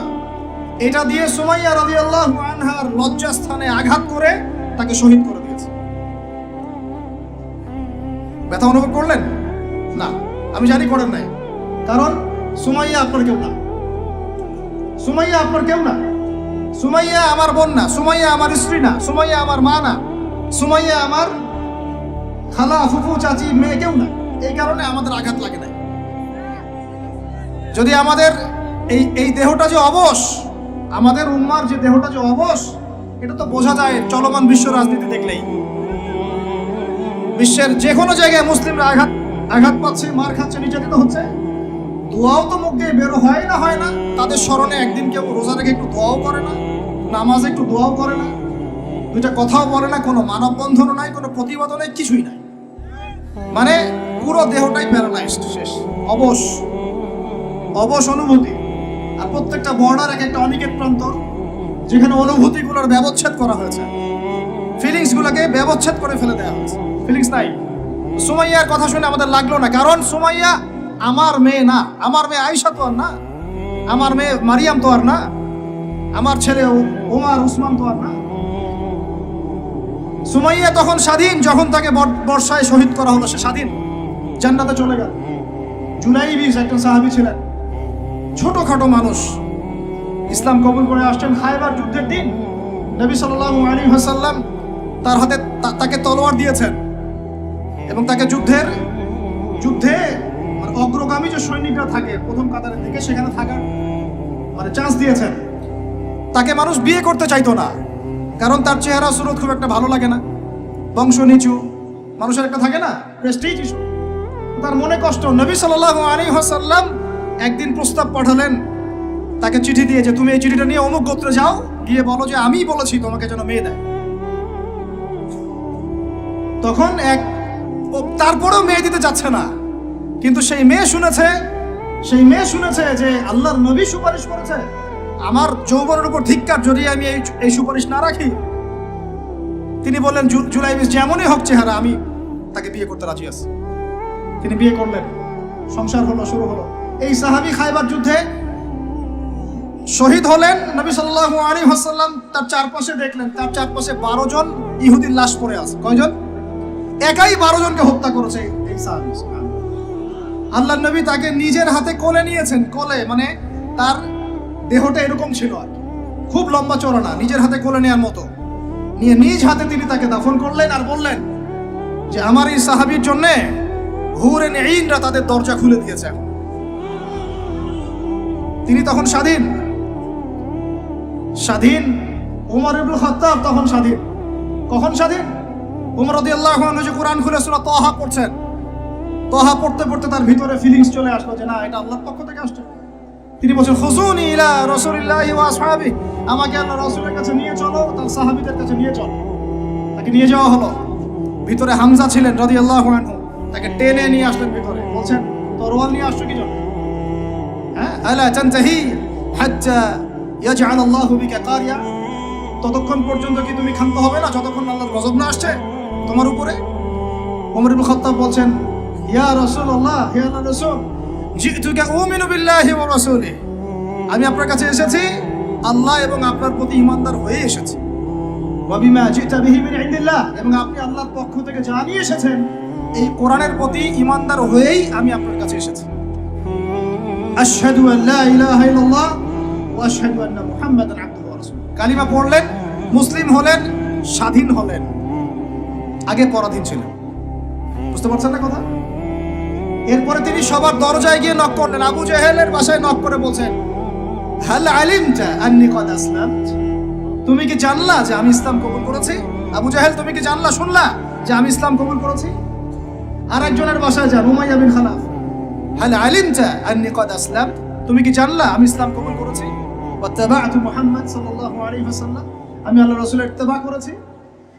এটা দিয়ে সুমাইয়া রাদিয়াল্লাহু আনহার লজ্জাস্থানে আঘাত করে তাকে শহীদ করে দিয়েছে। ব্যথা অনুভব করলেন না? আমি জানি করেন নাই, কারণ সুমাইয়া আপনার কেউ না। সুমাইয়া আপনার কেউ না। সুমাইয়া আমার বোন না, সুমাইয়া আমার স্ত্রী না, সুমাইয়া আমার মা না, সুমাইয়া আমার খালা, ফুফু, চাচি, মেয়ে কেউ না। এই কারণে আমাদের আঘাত লাগে নাই। যদি আমাদের এই দেহটা যে অবশ, আমাদের উম্মার যে দেহটা যে অবশ, এটা তো বোঝা যায় চলমান বিশ্ব রাজনীতি দেখলেই। বিশ্বের যে কোনো জায়গায় মুসলিমরা আঘাত পাচ্ছে, মার খাচ্ছে, নির্যাতিত হচ্ছে। দোয়াও তো মুখ দিয়ে বেরো হয় না। তাদের স্মরণে একদিন কেউ রোজা রেখে একটু দোয়াও করে না, নামাজে একটু দোয়াও করে না, দুইটা কথাও বলে না, কোনো মানববন্ধনও নাই, কোনো প্রতিবাদও নাই, কিছুই নাই। মানে পুরো দেহটাই প্যারালাইজড, শেষ, অবশ অনুভূতি। আর প্রত্যেকটা বর্ডার এক একটা অনিকেট প্রান্তর, যেখানে অনুভূতিগুলোর ব্যবচ্ছেদ করা হয়েছে, ফিলিংসগুলোকে ব্যবচ্ছেদ করে ফেলে দেওয়া হয়েছে। ফিলিংস নাই। সুমাইয়ার কথা শুনে আমাদের লাগলো না, কারণ সুমাইয়া আমার মেয়ে না, আমার মেয়ে আয়েশা তো আর না, আমার মেয়ে মারিয়াম তো আর না, আমার ছেলে ওমর উসমান তো আর না। সুমাইয়া তখন স্বাধীন, যখন তাকে বর্ষায় শহীদ করা হলো, সে স্বাধীন, জান্নাতে চলে গেল। জুলাইবিস একজন সাহাবী ছিলেন, ছোটখাটো মানুষ, ইসলাম কবুল করে আসছেন। খায়বার যুদ্ধের দিন নবী সাল্লাল্লাহু আলাইহি ওয়াসাল্লাম তার হাতে তাকে তলোয়ার দিয়েছেন এবং তাকে যুদ্ধে মানে অগ্রগামী যে সৈনিকরা থাকে প্রথম কাতারের দিকে, সেখানে থাকার মানে চান্স দিয়েছেন। তাকে মানুষ বিয়ে করতে চাইতো না, কারণ তার চেহারা সুরত খুব একটা ভালো লাগে না, বংশ নিচু, মানুষের একটা থাকে না প্রেস্টিজ ইস্যু। তার মনে কষ্ট। নবী সাল্লাল্লাহু আলাইহি ওয়াসাল্লাম একদিন প্রস্তাব পাঠালেন তাকে চিঠি দিয়ে, যে তুমি এই চিঠিটা নিয়ে অমুক গোত্রে যাও, গিয়ে বলো যে আমি বলেছি তোমাকে যেন মেয়ে দেয়। তখন তারপরেও মেয়ে দিতে যাচ্ছে না, কিন্তু সেই মেয়ে শুনেছে যে আল্লাহর নবী সুপারিশ করেছে, আমার যৌবনের উপর ধিক্কার, যদি আমি এই সুপারিশ না রাখি। তিনি বললেন জুলাইবিস যেমনই হোক চেহারা, আমি তাকে বিয়ে করতে রাজি আছি। তিনি বিয়ে করলেন, সংসার হলো, শুরু হলো। এই সাহাবী খায়বার যুদ্ধে শহীদ হলেন। নবী সাল্লাল্লাহু আলাইহি ওয়াসাল্লাম তার চারপাশে দেখলেন, তার চারপাশে 12 জন ইহুদির লাশ পড়ে আছে। কয়জন? একাই 12 জনকে হত্যা করেছে এই সাহাবী। আল্লাহর নবী তাকে নিজের হাতে কোলে নিয়েছেন। কোলে মানে তার দেহটা এরকম ছিল আর কি, খুব লম্বা চওড়া না, নিজের হাতে কোলে নেওয়ার মতো নিয়ে নিজ হাতে তিনি তাকে দাফন করলেন আর বললেন যে আমার এই সাহাবীর জন্য হুরে নেইনরা তাদের দরজা খুলে দিয়েছে। এখন তিনি তখন স্বাধীন। ওমর ইবনুল খাত্তাব তখন স্বাধীন। কখন স্বাধীন? ওমর রাদিয়াল্লাহু আনহু যে কোরআন খুলে সূরা তাহা পড়ছেন, তাহা পড়তে পড়তে তার ভিতরে ফিলিংস চলে আসলো যে না, এটা আল্লাহর পক্ষ থেকে আসছে। তিনি বলছেন খুজুনি ইলা রাসূলিল্লাহি ওয়া আসহাবি, আমাকে আল্লাহর রাসূলের কাছে নিয়ে চলো, তার সাহাবীদের কাছে নিয়ে চলো। তাকে নিয়ে যাওয়া হলো। ভিতরে হামজা ছিলেন রাদিয়াল্লাহু আনহু, তাকে টেনে নিয়ে আসলেন ভিতরে। বলছেন তরোয়াল নিয়ে আসছো কি জন্য? হ্যাঁ, আলা তানতাহি হাত্তা ইয়াজআল আল্লাহু বিকা কারিয়া, ততক্ষণ পর্যন্ত কি তুমি ক্ষান্ত হবে না যতক্ষণ আল্লাহর গজব না আসছে তোমার উপরে? ওমর ইবনে খাত্তাব বলছেন ইয়া রাসূলুল্লাহ, হে আল্লাহর রাসূল, জিতুকা উমিনু বিল্লাহি ওয়া রাসূলিহি, আমি আপনার কাছে এসেছি আল্লাহ এবং আপনার প্রতি ঈমানদার হয়ে এসেছি। ওয়া বিমা জিতা বিহি মিন ইনদিল্লাহ, এবং আপনি আল্লাহর পক্ষ থেকে যা নিয়ে এসেছেন এই কোরআনের প্রতি ঈমানদার হয়েই আমি আপনার কাছে এসেছি। আশহাদু আল লা ইলাহা ইল্লাল্লাহ ওয়া আশহাদু আন্না মুহাম্মাদান আবদুহু ওয়া রাসূলুহু, কালিমা পড়লেন, মুসলিম হলেন, স্বাধীন হলেন। আগে পরাধীন ছিলেন। বুঝতে পারছেন না কথা? এরপরে তিনি সবার দরজায় গিয়ে নক করলেন। আবু জেহেলের বাসায় নক করে বলছেন হাল আলিমতা আন্নী কদ আসলামত, তুমি কি জানলা যে আমি ইসলাম কবুল করেছি? আবু জেহেল, তুমি কি জানলা, শুনলা যে আমি ইসলাম কবুল করেছি? আর একজনের বাসায় যান, উমাইয়া বিন খালাফ, হাল আলিমতা আন্নী কদ আসলামত, তুমি কি জানলা আমি ইসলাম কবুল করেছি? ওয়াত্তাবা'তু মুহাম্মদ সাল্লাল্লাহু আলাইহি ওয়াসাল্লাম, আমি আল্লাহর রাসূলের ইত্তেবা করেছি।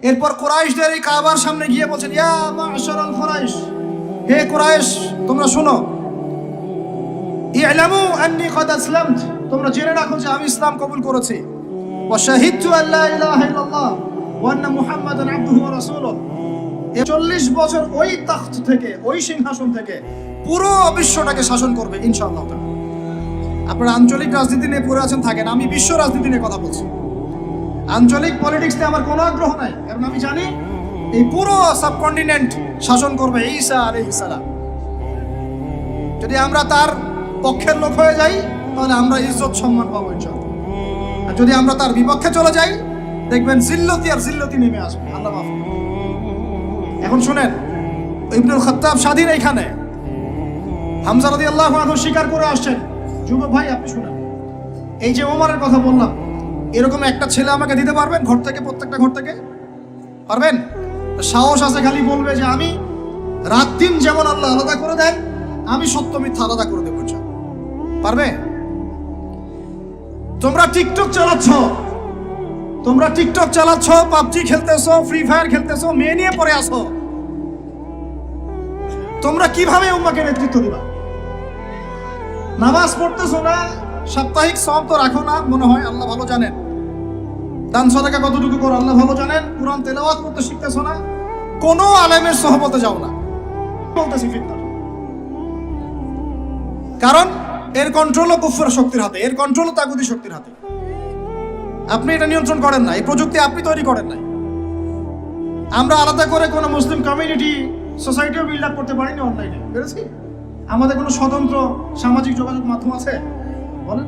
এরপর কুরাইশদের এই কাবার সামনে গিয়ে বলছেন ইয়া মা'শারাল কুরাইশ, হে কুরাইশ তোমরা শোনো, ই'লামু আন্নী কদ আসলামত, তোমরা জেনে রাখো যে আমি ইসলাম কবুল করেছি। ওয়া শাহিদতু আল্লা ইলাহা ইল্লাল্লাহ ওয়া আন্না মুহাম্মাদান আবদুহু ওয়া রাসূলুহু, 40 বছর ওই তাখত থেকে, ওই সিংহাসন থেকে পুরো বিশ্বটাকে শাসন করবে ইনশাআল্লাহ। আপনারা আঞ্চলিক রাজনীতি নিয়ে পড়ে আছেন, থাকেন, আমি বিশ্ব রাজনীতি নিয়ে কথা বলছি। আঞ্চলিক পলিটিক্স নিয়ে আমার কোনো আগ্রহ নাই, কারণ আমি জানি এই পুরো সাবকন্টিনেন্ট শাসন করবে ঈসা আলাইহিস সালাম। যদি আমরা তার পক্ষের লোক হয়ে যাই তাহলে আমরা ইজ্জত সম্মান পাবো ইনশাআল্লাহ। আর যদি আমরা তার বিপক্ষে চলে যাই দেখবেন জিল্লতি আর জিল্লতি নেমে আসবে। আল্লাহ মাফ করুন। এখন শুনেন, ইবনুল খাত্তাব স্বাধীন এইখানে, হামজা রাদিয়াল্লাহু আনহু স্বীকার করে আসছেন। যুবক ভাই আপনি শুনেন, এই যে ওমরের কথা বললাম, এরকম একটা ছেলে আমাকে দিতে পারবেন ঘর থেকে, প্রত্যেকটা ঘর থেকে পারবেন? সাহস আছে খালি বলবে যে আমি রাত দিন যেমন আল্লাহ আলাদা করে দেন আমি সত্য মিথ্যা আলাদা করে দেবো। পারবে? তোমরা টিকটক চালাচ্ছ, পাবজি খেলতেছো, ফ্রি ফায়ার খেলতেছো, মেয়ে নিয়ে পড়ে আসো, তোমরা কিভাবে উম্মাহকে নেতৃত্ব দিবা? নামাজ পড়তেছো না, সাপ্তাহিক সওয়াব তো রাখো না মনে হয়, আল্লাহ ভালো জানেন। দান সাদাকা কতটুকু করো আল্লাহ ভালো জানেন। কুরআন তেলাওয়াত করতে শিখতেছো না, কোনো আলেমের সোহবতে যাও না, বলতেছি ফিতনা। কারণ এর কন্ট্রোলও কুফর শক্তির হাতে, এর কন্ট্রোলও তাগুতি শক্তির হাতে। আপনি এটা নিয়ন্ত্রণ করেন না, এই প্রযুক্তি আপনি তৈরি করেন নাই। আমরা আলাদা করে কোনো মুসলিম কমিউনিটি সোসাইটিও বিল্ড আপ করতে পারিনি অনলাইনে, পেরেছি? আমাদের কোনো স্বতন্ত্র সামাজিক যোগাযোগ মাধ্যম আছে? বলেন।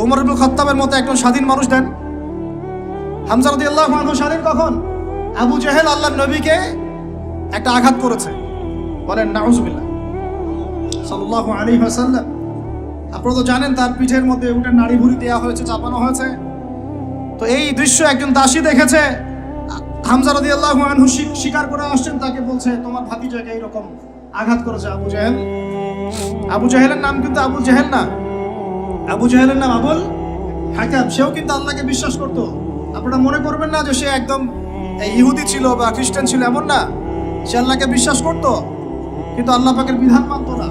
ওমর ইবনে খাত্তাবের মতো একজন স্বাধীন মানুষ দেন। হামজা রাদিয়াল্লাহু আনহু স্বাধীন কখন? আবু জেহেল আল্লাহর নবীকে একটা আঘাত করেছে, বলেন নাউজুবিল্লাহ সাল্লাল্লাহু আলাইহি ওয়াসাল্লাম। আপনারা তো জানেন তার পিঠের মধ্যে উঠে নাড়ি ভুঁড়ি দেওয়া হয়েছে, চাপানো হয়েছে। তো এই দৃশ্য একজন দাসী দেখেছে, হামজা রাদিয়াল্লাহু আনহু স্বীকার করে আসছেন, তাকে বলছে তোমার ভাতিজাকে এইরকম আঘাত করেছে আবু জেহেল। আবু জেহেলের নাম কিন্তু আবু জেহেল না, আবু জেহেলের নাম আবুল হাকাম। সেও কিন্তু আল্লাহকে বিশ্বাস করতো। আপনারা মনে করবেন না যে সে একদম ইহুদি ছিল বা খ্রিস্টান ছিল, এমন না। সে আল্লাহকে বিশ্বাস করতো কিন্তু আল্লাহ পাকের বিধান মানত না।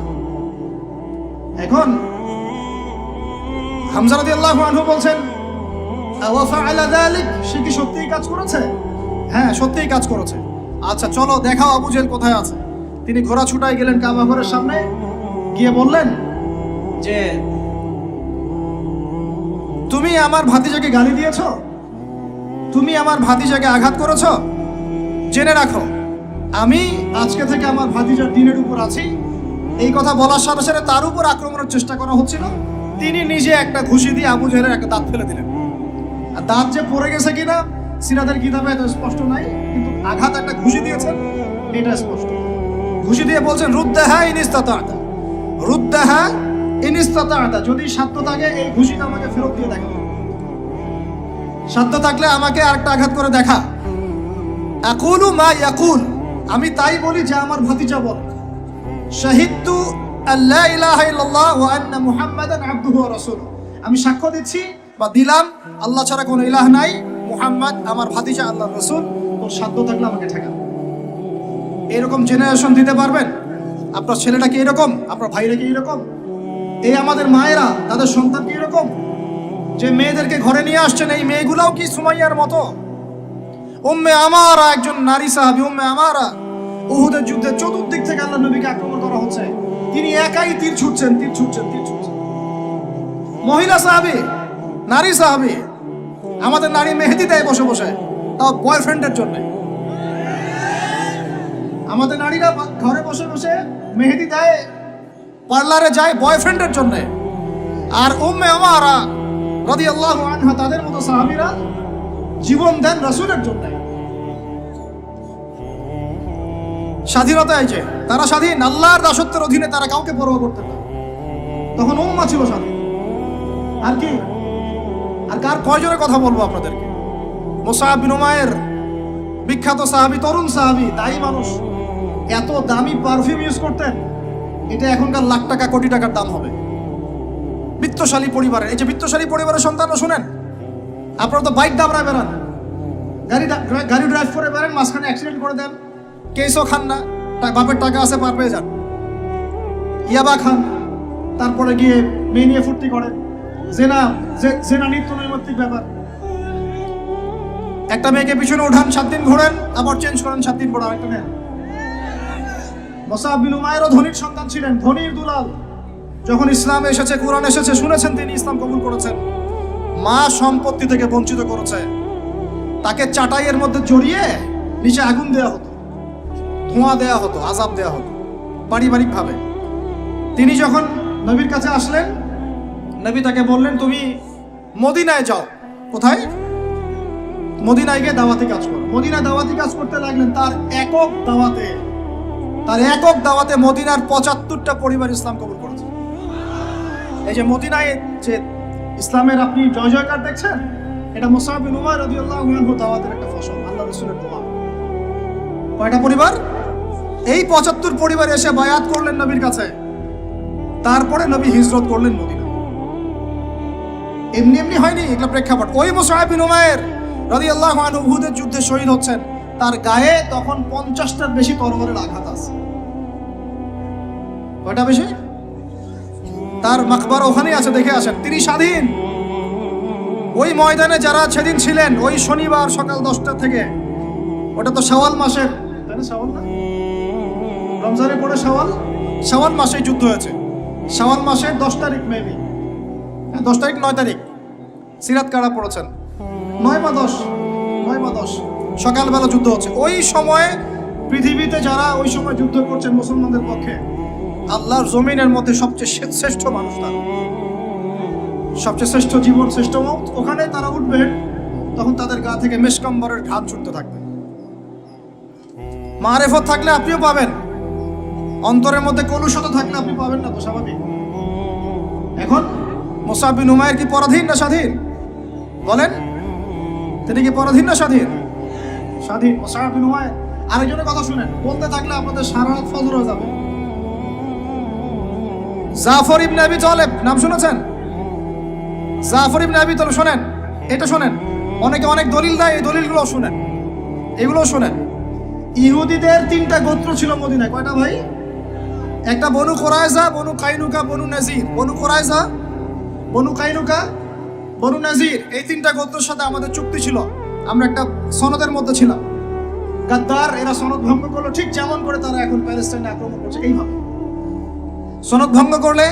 এখন হামজা রাদিয়াল্লাহু আনহু বলছেন ওয়া ফাআলা যালিক, সে কি সত্যিই কাজ করেছে? হ্যাঁ সত্যিই কাজ করেছে। আচ্ছা চলো দেখাও আবু জেহেল কোথায় আছে। তিনি ঘোড়া ছুটায় গেলেন কাবা ঘরের সামনে, গিয়ে বললেন যে তুমি আমার ভাতিজাকে গালি দিয়েছো, তুমি আমার ভাতিজাকে আঘাত করেছো, জেনে রাখো আমি আজকে থেকে আমার ভাতিজার দিনের উপর আছি। এই কথা বলার সাথে সাথে তার উপর আক্রমণের চেষ্টা করা হচ্ছিল। তিনি নিজে একটা ঘুষি দিয়ে আবু জেহেলের একটা দাঁত ফেলে দিলেন। আর দাঁত যে পড়ে গেছে কিনা সিরাতের কিতাবে এত স্পষ্ট নাই, কিন্তু আঘাত একটা ঘুষি দিয়েছেন এটা স্পষ্ট। ঘুষি দিয়ে বলছেন রুদ্দাহা ইনিস্তাতা, রুদ্দাহা ইনিস্তাতা, যদি সাধ্য থাকে এই ঘুষিটা আমাকে ফেরত দিয়ে দেখা, সাধ্য থাকলে আমাকে আরেকটা আঘাত করে দেখা। আকুলু মা ইয়াকুল, আমি তাই বলি যে আমার ভাতিজা বল। শাহিদতু আল্লা ইলাহা ইল্লাল্লাহ ওয়া আন্না মুহাম্মাদান আবদুহু ওয়া রাসূলুহু, আমি সাক্ষ্য দিচ্ছি বা দিলাম আল্লাহ ছাড়া কোনো ইলাহ নাই, মুহাম্মদ আমার ভাতিজা আল্লাহর রাসূল। তোর সাধ্য থাকলে আমাকে ঠেকা। এরকম জেনারেশন দিতে পারবেন? আপনার ছেলেটা কি এরকম? আপনার ভাইরা কি এরকম? এই আমাদের মায়েরা তাদের সন্তান কি এরকম যে মেয়েদেরকে ঘরে নিয়ে আসছেন? এই মেয়েগুলোও কি সুমাইয়ার মতো? উম্মে আমারা একজন নারী সাহাবী, উম্মে আমারা উহুদের যুদ্ধে চতুর্দিক থেকে আল্লাহ নবীকে আক্রমণ করা হচ্ছে, তিনি একাই তীর ছুটছেন। মহিলা সাহাবী, নারী সাহাবী, আমাদের নারী মেহেদি দেয় বসে বসে, তাও বয়ফ্রেন্ডের জন্য। আমাদের নারীরা ঘরে বসে বসে মেহেদি দেয়, পার্লারে যায় বয়ফ্রেন্ডের জন্য। আর উম্মে আমারা রাদিয়াল্লাহু আনহা, তাদের মতো সাহাবীরা জীবন দেন রাসূলের জন্য। স্বাধীনতা এই যে তারা স্বাধীন, আল্লাহর দাসত্বের অধীনে তারা কাউকে পরোয়া করতেন না। তখন উম্মাহ ছিল স্বাধীন। আর কি, আর কার কয়জনের কথা বলবো আপনাদেরকে? মুসআব বিন উমাইর, বিখ্যাত সাহাবী, তরুণ সাহাবী, দায়ী মানুষ, এত দামি পারফিউম ইউজ করতেন, এটা এখনকার লাখ টাকা কোটি টাকার দাম হবে। বিত্তশালী পরিবারের, এই যে বিত্তশালী পরিবারের সন্তানরা শুনেন, আপনারা তো বাইক দাবড়ায় বেড়ান, গাড়ি ড্রাইভ করে বেড়ান, মাঝখানে অ্যাক্সিডেন্ট করে দেন, কেসও খান না, বাপের টাকা আছে পার পেয়ে যান, ইয়াবা খান, তারপরে গিয়ে মেয়ে নিয়ে ফুর্তি করেন, জেনা নিত্য নৈমিত্তিক ব্যাপার। একটা মেয়েকে পিছনে ওঠান, 7 দিন ঘোরেন, আবার চেঞ্জ করেন, 7 দিন পর আরেকটা নেন। মুসআব বিন উমাইরও ধনীর সন্তান ছিলেন, ধনীর দুলাল। যখন ইসলাম এসেছে, কোরআন এসেছে, শুনেছেন তিনি ইসলাম কবুল করেছেন। মা সম্পত্তি থেকে বঞ্চিত করেছে, তাকে চাটাইয়ের মধ্যে জড়িয়ে নিচে আগুন দেওয়া হতো, ধোঁয়া দেওয়া হতো, আযাব দেওয়া হতো পারিবারিকভাবে। তিনি যখন নবীর কাছে আসলেন, নবী তাকে বললেন তুমি মদিনায় যাও। কোথায়? মদিনায় গিয়ে দাওয়াতি কাজ করো। মদিনায় দাওয়াতি কাজ করতে লাগলেন। তার একক দাওয়াতে মদিনার 75টা পরিবার ইসলাম কবুল করেছে। এই যে মদিনায় যে ইসলামের আপনি জয় জয়কার দেখছেন, এটা মুসআব বিন উমাইর রাদিয়াল্লাহু আনহু দাওয়াতের একটা ফসল, আল্লাহ রাসূলের দোয়া। কয়টা পরিবার? এই 75 পরিবার এসে বায়াত করলেন নবীর কাছে। তারপরে নবী হিজরত করলেন মদিনা। এমনি এমনি হয়নি, এগুলো প্রেক্ষাপট। ওই মুসআব বিন উমাইর রাদিয়াল্লাহু আনহু উহুদের যুদ্ধে শহীদ হচ্ছেন, তার গায়ে তখন 50টার বেশি তরবারের আঘাত আছে। কয়টা বেশি? তার মাকবারা ওখানেই আছে, দেখে আসেন। তিনি স্বাধীন। ওই ময়দানে যারা সেদিন ছিলেন, ওই শনিবার সকাল 10টা থেকে, ওটা তো শাওয়াল মাসের, তাই না? শাওয়াল না, রমজানের পরে শাওয়াল মাসে যুদ্ধ হয়েছে। শাওয়াল মাসের 10 তারিখ, মেবি 10 তারিখ 9 তারিখ সিরাত কারা পড়েছেন, 9 বা 10 সকালবেলা যুদ্ধ হচ্ছে। ওই সময়ে পৃথিবীতে যারা ওই সময় যুদ্ধ করছেন মুসলমানদের পক্ষে, আল্লাহর জমিনের মধ্যে সবচেয়ে শ্রেষ্ঠ মানুষ, তারা সবচেয়ে শ্রেষ্ঠ জীবন, শ্রেষ্ঠ মওত। ওখানে তারা উঠবেন, তখন তাদের গা থেকে মেশকাম্বরের ঘাম ছুটতে থাকবে। মারেফত থাকলে আপনিও পাবেন, অন্তরের মধ্যে কলুষতা থাকলে আপনি পাবেন না, তো স্বাভাবিক। এখন মুসআব বিন উমাইর কি পরাধীন না স্বাধীন? বলেন, তিনি কি পরাধীন না স্বাধীন? স্বাধীন মুসআব বিন উমাইর। আরেকজনের কথা শুনেন, বলতে থাকলে আপনাদের সারা রাত ফজর হয়ে যাবে। জাফর ইবনে আবি তালেব নাম শুনেছেন? জাফর ইবনে আবি তালেব, শোনেন, এটা শোনেন। অনেকে অনেক দলিল দেয়, এই দলিলগুলো শুনেন, এগুলো শোনেন। ইহুদিদের 3টা গোত্র ছিল মদিনায়। কয়টা ভাই? একটা বনু কুরাইজা, বনু কাইনুকা, বনু নাজির। বনু কুরাইজা, বনু কাইনুকা, বনু নাজির, এই 3টা গোত্রের সাথে আমাদের চুক্তি ছিল। আমরা একটা সনদের মধ্যে ছিলাম। গাদ্দার এরা সনদ ভঙ্গ করলো, ঠিক যেমন করে তারা এখন প্যালেস্টাইনে আক্রমণ করছে। এইভাবে সনদ ভঙ্গ করলে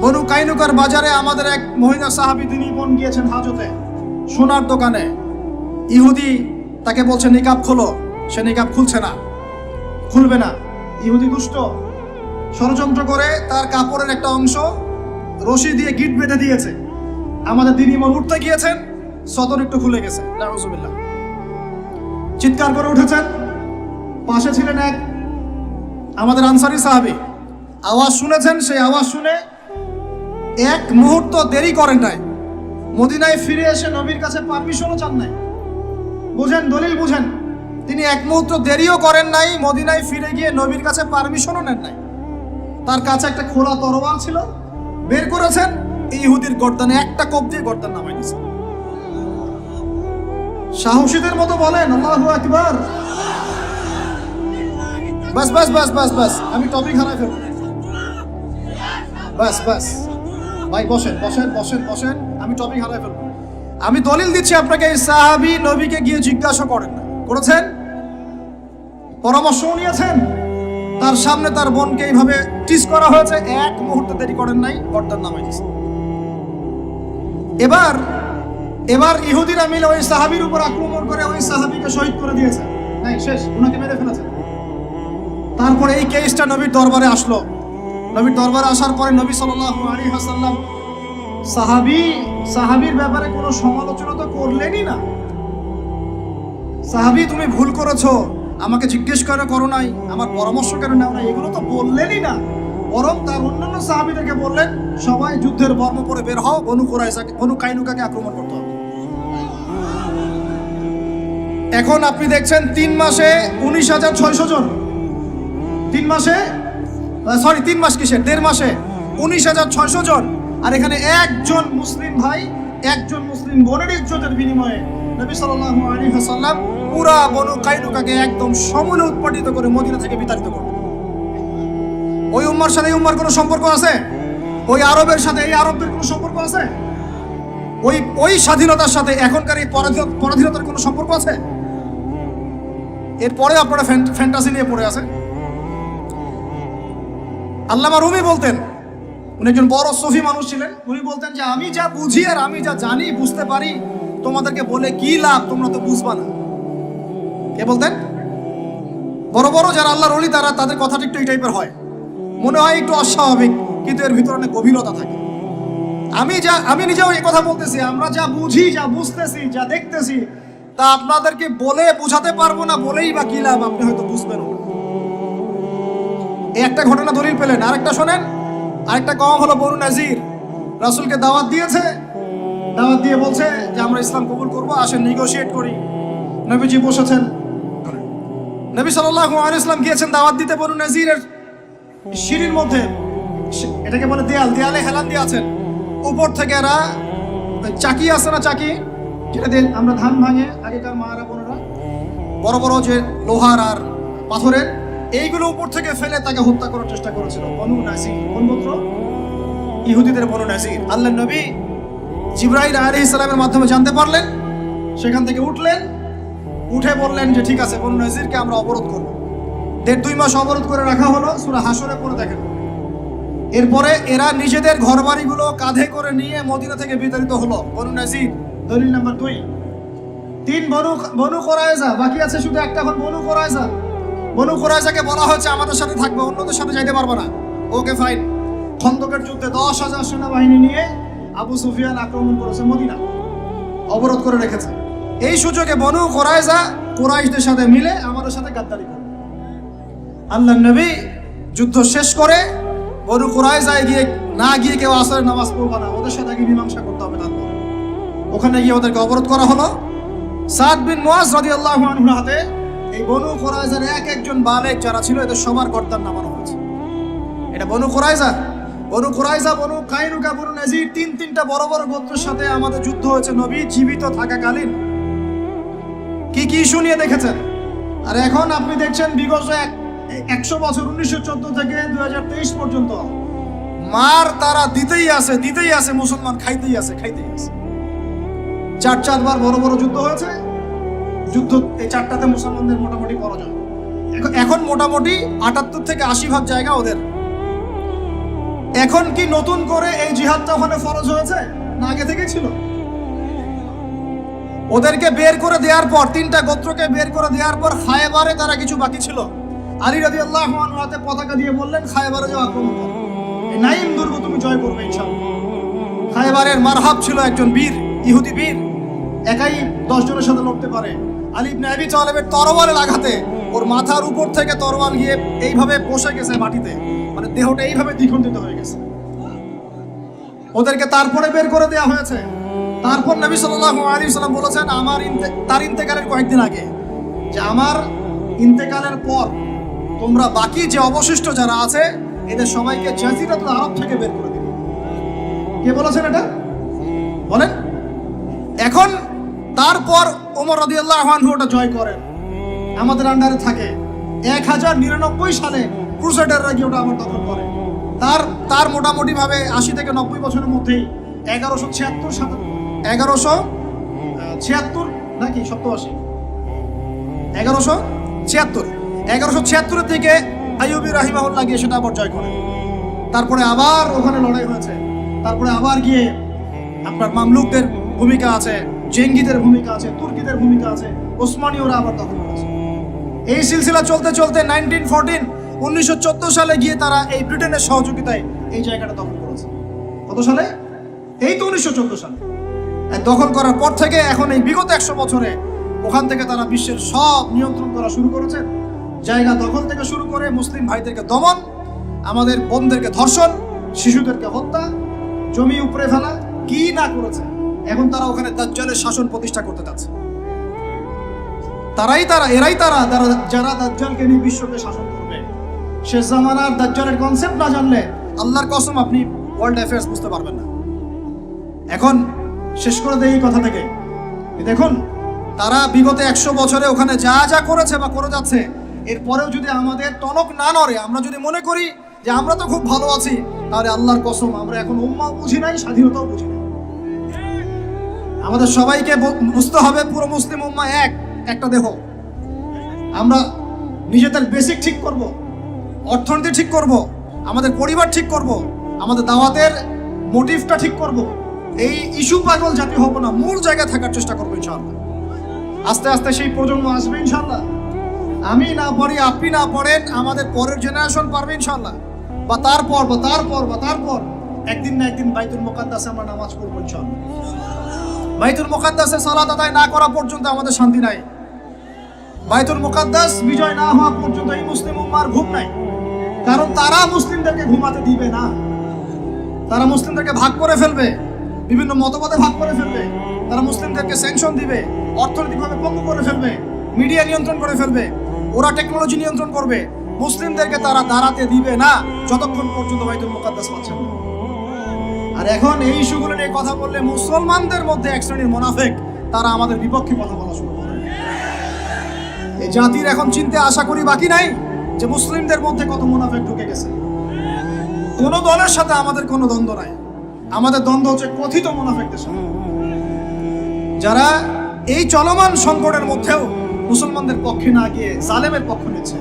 বনু কাইনুকার বাজারে আমাদের এক মহিলা সাহাবী তিনি বোন গিয়েছেন হাজতে, সোনার দোকানে। ইহুদি তাকে বলছে নিকাব খোলো, সে নিকাব খুলছে না, খুলবে না। ইহুদি দুষ্ট, ষড়যন্ত্র করে তার কাপড়ের একটা অংশ রশি দিয়ে গিট বেঁধে দিয়েছে। আমাদের দিনী বোন উঠতে গিয়েছেন, সদর একটু খুলে গেছে, নাউজুবিল্লাহ। চিৎকার করে উঠেছেন। পাশে ছিলেন এক আমাদের আনসারী সাহাবী, আওয়াজ শুনেছেন। সেই আওয়াজ শুনে এক মুহূর্ত দেরি করেন নাই, মদিনায় ফিরে এসে নবীর কাছে পারমিশনও চান নাই। বুঝেন, দলিল বুঝেন। তিনি এক মুহূর্ত দেরিও করেন নাই, মদিনায় ফিরে গিয়ে নবীর কাছে পারমিশনও নেন নাই। তার কাছে একটা খোলা তরোয়াল ছিল, বের করেছেন, ইহুদির গর্দানে একটা কোপ দিয়ে গর্দান নামাই দিয়েছেন। সাহসীদের মতো বলেন আল্লাহু আকবার। বাস বাস বাস বাস বাস, আমি টপিক হারাই ফেলব। বাস বাস ভাই, বসেন বসেন বসেন বসেন, আমি টপিক হারাই ফেলব। আমি দলিল দিচ্ছি আপনাকে, এই সাহাবী নবীকে গিয়ে জিজ্ঞাসা করেন না, করেছেন? পরামর্শ নিয়েছেন? তার সামনে তার বোনকে এইভাবে টিস করা হয়েছে, এক মুহূর্তে দেরি করেন নাই, গর্দান নামাই দিয়েছেন। এবার ইহুদিরা মিলে ওই সাহাবীর উপর আক্রমণ করে ওই সাহাবীকে শহীদ করে দিয়েছে। নাই, শেষ, ওনাকে মেরে ফেলেছে। তারপরে এই কেসটা নবীর দরবারে আসলো। নবীর দরবারে আসার পরে নবী সাল্লাল্লাহু আলাইহি ওয়াসাল্লাম সাহাবীর ব্যাপারে কোনো সমালোচনা তো করলেনই না। সাহাবী, তুমি ভুল করেছো, আমাকে জিজ্ঞেস করো নাই, আমার পরামর্শ কেন নাও না, এগুলো তো বললেনই না। বরং তার অন্যান্য সাহাবীদেরকে বললেন, সবাই যুদ্ধের বর্ম পরে বের হও, বনু কাইনুকাকে আক্রমণ করতে হবে। এখন আপনি দেখছেন 3 মাসে 19,600 জন, 3 মাসে, সরি 3 মাস কিসের, 1.5 মাসে 19,600 জন। আর এখানে একজন মুসলিম ভাই, একজন মুসলিম বোনের ইজ্জতের বিনিময়ে নবী সাল্লাল্লাহু আলাইহি ওয়াসাল্লাম পুরা বনু কাইনুকাকে একদম সমূলে উৎপাটিত করে মদিনা থেকে বিতাড়িত করলেন। ওই উম্মার সাথে এই উম্মার কোনো সম্পর্ক আছে? ওই আরবের সাথে এই আরবদের কোনো সম্পর্ক আছে? ওই স্বাধীনতার সাথে এখনকার এই পরাধীনতার কোনো সম্পর্ক আছে? এরপরে আপনারা ফ্যান্টাসি নিয়ে পড়ে আছে। আল্লামা রুমি বলতেন, উনি একজন বড় সফি মানুষ ছিলেন, উনি বলতেন যে আমি যা বুঝি আর আমি যা জানি বুঝতে পারি, তোমাদেরকে বলে কি লাভ, তোমরা তো বুঝবা না। কে বলতেন? বড় বড় যারা আল্লাহর ওলি, তাদের কথাটা একটু এই টাইপের হয়, মনে হয় একটু অস্বাভাবিক, কিন্তু এর ভিতরে অনেক গভীরতা থাকে। আমি নিজেও এই কথা বলতেছি, আমরা যা বুঝি, যা বুঝতেছি, যা দেখতেছি, তা আপনাদেরকে বলে বুঝাতে পারবো না, বলেই বা কি লাভ, আপনি হয়তো বুঝবেন না। এই একটা ঘটনা দলিল পেলেন। আরেকটা শোনেন, আরেকটা কওম হলো বনু নাজির। রাসূলকে দাওয়াত দিয়েছে, দাওয়াত দিয়ে বলছে যে আমরা ইসলাম কবুল করবো, আসেন নেগোশিয়েট করি। নবীজি বসেছেন, নবী সাল্লাল্লাহু আলাইহি ওয়াসাল্লাম গিয়েছেন দাওয়াত দিতে বনু নাজিরের সিঁড়ির মধ্যে, এটাকে বলে দেয়ালে হেলান দিয়ে আছেন। উপর থেকে এরা চাকি আছে না, চাকি যেটা দিয়ে আমরা ধান ভাঙে, আগেকার মারা বোনেরা বড় বড় যে লোহার আর পাথরের, এইগুলো উপর থেকে ফেলে তাকে হত্যা করার চেষ্টা করেছিল বনু নাজির। কোন গোত্র? ইহুদিদের বনু নাজির। আল্লাহর নবী জিবরাইল আলাইহিস সালামের মাধ্যমে জানতে পারলেন, সেখান থেকে উঠলেন, উঠে বললেন যে ঠিক আছে, বনু নাজিরকে আমরা অবরোধ করব। 1.5-2 মাস অবরোধ করে রাখা হলো, সূরা হাসরে পড়ে দেখেন। এরপরে এরা নিজেদের ঘরবাড়িগুলো কাঁধে করে নিয়ে মদিনা থেকে বিতাড়িত হলো বনু নাজির। দলিল নাম্বার 2। 3 বনু কুরাইজা, বাকি আছে শুধু একটা ঘর, বনু কুরাইজা। বনু কুরাইজাকে বলা হয়েছে আমাদের সাথে থাকবে, অন্যদের সাথে যাইতে পারবে না। Okay fine. খন্দকের যুদ্ধে 10,000 সেনাবাহিনী নিয়ে আবু সুফিয়ান আক্রমণ করেছে মদিনা, অবরোধ করে রেখেছে। এই সুযোগে বনু কুরাইজা কুরাইশদের সাথে মিলে আমাদের সাথে গাদ্দারি করে। আল্লাহর নবী যুদ্ধ শেষ করে বনু কুরাইজায় গিয়ে কেউ আসরের নামাজ পড়বে না, ওদের সাথে গিয়ে মীমাংসা করতে হবে। তারপর ওখানে গিয়ে ওদেরকে অবরোধ করা হলো। সাদ বিন মুআজ রাদিয়াল্লাহু আনহুর হাতে এই বনু কুরাইজার একজন বালেক যারা ছিল, এদের সবার গর্দান নামানো হয়েছে। এটা বনু কুরাইজা, বনু কাইনুকা, বনু নাজির, 3টা বড় বড় গোত্রের সাথে আমাদের যুদ্ধ হয়েছে নবী জীবিত থাকাকালীন। কি কি ইস্যু নিয়ে দেখেছেন। আর এখন আপনি দেখছেন বিগত 100 বছর, 1914 থেকে 2023 পর্যন্ত মার তারা দিতেই আছে, মুসলমান খাইতেই আছে। 4বার বড় বড় যুদ্ধ হয়েছে। যুদ্ধ এই 4টাতে মুসলমানদের মোটামুটি পরাজয়। এখন মোটামুটি 78 থেকে 80 ভাগ জায়গা ওদের। এখন কি নতুন করে এই জিহাদটা ওখানে ফরজ হয়েছে, না আগে থেকেই ছিল? ওদেরকে বের করে দেওয়ার পর, 3টা গোত্রকে বের করে দেওয়ার পর খায়বারে তারা কিছু বাকি ছিল। আলী রাদিয়াল্লাহু আনহু হাতে পতাকা দিয়ে বললেন, খায়বারে যাও, আক্রমণ করো, এই নাইম দুর্গ তুমি জয় করবে ইনশাআল্লাহ। খায়বারের মারহাব ছিল একজন বীর, ইহুদি বীর, একাই 10 জনের সাথে লড়তে পারে। আলী ইবনে আবি তালেবের তরবারের আঘাতে ওর মাথার উপর থেকে তরবাল গিয়ে এইভাবে বসে গেছে মাটিতে, মানে দেহটা এইভাবে দ্বিখণ্ডিত হয়ে গেছে। ওদেরকে তারপরে বের করে দেওয়া হয়েছে। তারপর নবী সাল্লাল্লাহু আলাইহি ওয়াসাল্লাম বলেছেন তার ইন্তেকালের কয়েকদিন আগে, যে আমার ইন্তেকালের পর তোমরা বাকি যে অবশিষ্ট যারা আছে এদের সবাইকে জাজিরাতুল আরব থেকে বের করে দিবে। কে বলেছেন এটা? বলেন। এখন তারপর ওমর রাদিয়াল্লাহু আনহু ওটা জয় করেন, আমাদের আন্ডারে থাকে। 1099 সালে ক্রুসেডাররা গিয়ে ওটা আমার দখল করে। তার মোটামুটি ভাবে 80 থেকে 90 বছরের মধ্যেই 1176 নাকি 87, 1176 থেকে আইয়ুবী রাহিমাহুল্লাহ গিয়ে সেটা আবার জয় করেন। তারপরে আবার ওখানে লড়াই হয়েছে। তারপরে আবার গিয়ে আপনার মামলুকদের ভূমিকা আছে, জেঙ্গিদের ভূমিকা আছে, তুর্কিদের ভূমিকা আছে, ওসমানীয়রা আবার দখল করেছে। এই সিলসিলা চলতে চলতে 1914 সালে গিয়ে তারা এই ব্রিটেনের সহযোগিতায় এই জায়গাটা দখল করেছে। কত সালে? এই তো 1914 সালে। দখল করার পর থেকে এখন এই বিগত 100 বছরে ওখান থেকে তারা বিশ্বের সব নিয়ন্ত্রণ করা শুরু করেছে। জায়গা দখল থেকে শুরু করে মুসলিম ভাইদেরকে দমন, আমাদের বোনদেরকে ধর্ষণ, শিশুদেরকে হত্যা, জমি উপড়ে ফেলা, কি না করেছে। এখন তারা ওখানে দাজ্জালের শাসন প্রতিষ্ঠা করতে যাচ্ছে। এরাই তারা যারা দাজ্জালকে নিয়ে বিশ্বকে শাসন করবে। শেষ জামানার দাজ্জালের কনসেপ্ট না জানলে আল্লাহর কসম আপনি ওয়ার্ল্ড অ্যাফেয়ার্স বুঝতে পারবেন না। এখন শেষ করে দেই এই কথা থেকে, দেখুন তারা বিগত 100 বছরে ওখানে যা যা করেছে বা করে যাচ্ছে, এরপরেও যদি আমাদের টনক না নড়ে, আমরা যদি মনে করি যে আমরা তো খুব ভালো আছি, তাহলে আল্লাহর কসম আমরা এখন উম্মাও বুঝি নাই, স্বাধীনতাও বুঝি নাই। আমাদের সবাইকে বুঝতে হবে পুরো মুসলিম উম্মা একটা দেহ। আমরা নিজেদের বেসিক ঠিক করব, অর্থনীতি ঠিক করব, আমাদের পরিবার ঠিক করব, আমাদের দাওয়াতের মোটিভটা ঠিক করব। এই ইস্যু পাগল জাতি হব না, মূল জায়গায় থাকার চেষ্টা করবো ইনশাআল্লাহ। আস্তে আস্তে সেই প্রজন্ম আসবে ইনশাআল্লাহ। আমি না পারি, আপনি না পারেন, আমাদের পরের জেনারেশন পারবে ইনশাআল্লাহ। বা তারপর একদিন না একদিন বাইতুল মুকাদ্দাসে আমরা নামাজ পড়বো ইনশাআল্লাহ। বাইতুল মুকাদ্দাসে সালাত আদায় না করা পর্যন্ত আমাদের শান্তি নাই। বাইতুল মুকাদ্দাস বিজয় না হওয়া পর্যন্ত এই মুসলিম উম্মার ঘুম নাই। কারণ তারা মুসলিমদেরকে ঘুমাতে দিবে না। তারা মুসলিমদেরকে ভাগ করে ফেলবে, বিভিন্ন মতবাদে ভাগ করে ফেলবে। তারা মুসলিমদেরকে স্যাংশন দিবে, অর্থনৈতিকভাবে পঙ্গু করে ফেলবে, মিডিয়া নিয়ন্ত্রণ করে ফেলবে, ওরা টেকনোলজি নিয়ন্ত্রণ করবে। মুসলিমদেরকে তারা দাঁড়াতে দিবে না যতক্ষণ পর্যন্ত বাইতুল মুকাদ্দাস পাচ্ছেন না। আর এখন এই ইস্যুগুলো নিয়ে কথা বললে মুসলমানদের মধ্যে এক শ্রেণীর মুনাফিক তারা আমাদের বিপক্ষে কথা বলা শুরু করে। এই জাতির এখন চিনতে আশা করি বাকি নাই যে মুসলিমদের মধ্যে কত মুনাফিক ঢুকে গেছে। কোন দলের সাথে আমাদের কোনো দ্বন্দ্ব নাই, আমাদের দ্বন্দ্ব হচ্ছে কথিত মুনাফিকদের সাথে, যারা এই চলমান সংকটের মধ্যেও মুসলমানদের পক্ষে না গিয়ে জালেমের পক্ষ নিচ্ছে।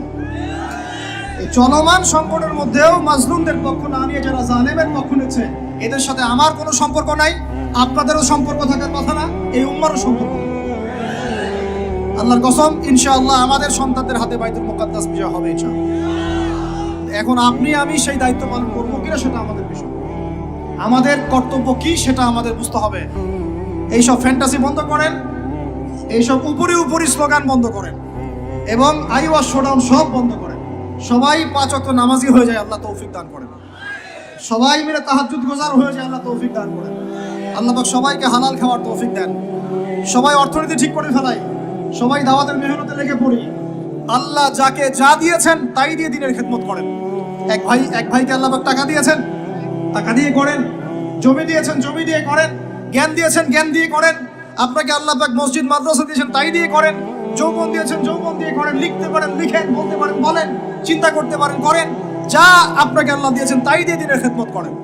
এই চলমান সংকটের মধ্যেও মাজলুমদের পক্ষ না নিয়ে যারা জালেমের পক্ষ নিচ্ছে, এদের সাথে আমার কোনো সম্পর্ক নাই, আপনাদেরও সম্পর্ক থাকার কথা না, এই উম্মারও সম্পর্ক। আল্লাহর কসম ইনশাআল্লাহ আমাদের সন্তানদের হাতে বাইতুল মুকাদ্দাস বিজয় হবে ইনশাআল্লাহ। এখন আপনি আমি সেই দায়িত্ব পালন করবো কিনা সেটা আমাদের বিষয়, আমাদের কর্তব্য কি সেটা আমাদের বুঝতে হবে। এইসব ফ্যান্টাসি বন্ধ করেন, এইসব উপরি স্লোগান বন্ধ করেন, এবং আই ওয়াজ শোডাউন সব বন্ধ করেন। সবাই 5 ওয়াক্ত নামাজি হয়ে যায়, আল্লাহ তৌফিক দান করেন। সবাই মিলে তাহাজ্জুদ গুজার হয়ে যায়, আল্লাহ তৌফিক দান করেন। আল্লাহ পাক সবাইকে হালাল খাওয়ার তৌফিক দেন। সবাই অর্থনীতি ঠিক করে ফেলাই, সবাই দাওয়াতের মেহনতে লেগে পড়ি। আল্লাহ যাকে যা দিয়েছেন তাই দিয়ে দিনের খেদমত করেন। এক ভাইকে আল্লাহ পাক টাকা দিয়েছেন, টাকা দিয়ে করেন। জমি দিয়েছেন, জমি দিয়ে করেন। জ্ঞান দিয়েছেন, জ্ঞান দিয়ে করেন। আপনাকে আল্লাহ পাক মসজিদ মাদ্রাসা দিয়েছেন, তাই দিয়ে করেন। যৌবন দিয়েছেন, যৌবন দিয়ে করেন। লিখতে পারেন লিখেন, বলতে পারেন বলেন, চিন্তা করতে পারেন করেন। যা আপনাকে আল্লাহ দিয়েছেন তাই দিয়ে দিনের খেদমত করেন।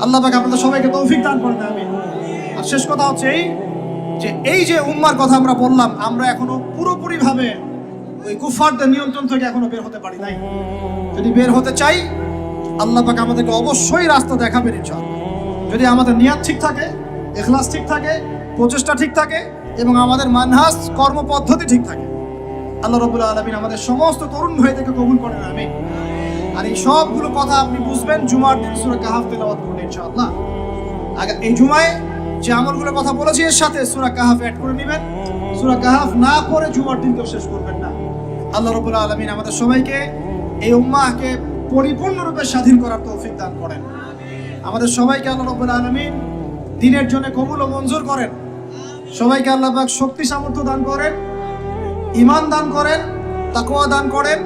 আল্লাহ পাক আপনাদের সবাইকে তৌফিক দান করেন, আমিন। আর শেষ কথা হচ্ছে এই যে উম্মার কথা আমরা বললাম, আমরা এখনো পুরোপুরি ভাবে ওই কুফারদের নিয়ন্ত্রণ থেকে এখনো বের হতে পারি নাই। যদি বের হতে চাই, আল্লাহ পাক আমাদেরকে অবশ্যই রাস্তা দেখাবেন ইনশাআল্লাহ, যদি আমাদের নিয়ত ঠিক থাকে, ইখলাস ঠিক থাকে, প্রচেষ্টা ঠিক থাকে এবং আমাদের মানহাজ কর্মপদ্ধতি ঠিক থাকে। আল্লাহ রাব্বুল আলামিন আমাদের সমস্ত তরুণ ভাইদেরকে কবুল করেন, আমিন। আর এই সবগুলো কথা আপনি বুঝবেন জুমার দিন সূরা কাহাফ তেলাওয়াত করলে ইনশাআল্লাহ। আগে এই জুমায় যে আমলগুলোর কথা বলেছি এর সাথে সূরা কাহাফ অ্যাড করে নেবেন। সূরা কাহাফ না পড়ে জুমার দিন কেউ শেষ করবেন না। আল্লাহ রাব্বুল আলামিন আমাদের সবাইকে, এই উম্মাহকে পরিপূর্ণরূপে স্বাধীন করার তৌফিক দান করেন। আমাদের সবাইকে আল্লাহ রাব্বুল আলামিন দ্বীনের জন্য কবুল ও মঞ্জুর করেন। সবাইকে আল্লাহ পাক শক্তি সামর্থ্য দান করেন, ঈমান দান করেন, তাকওয়া দান করেন।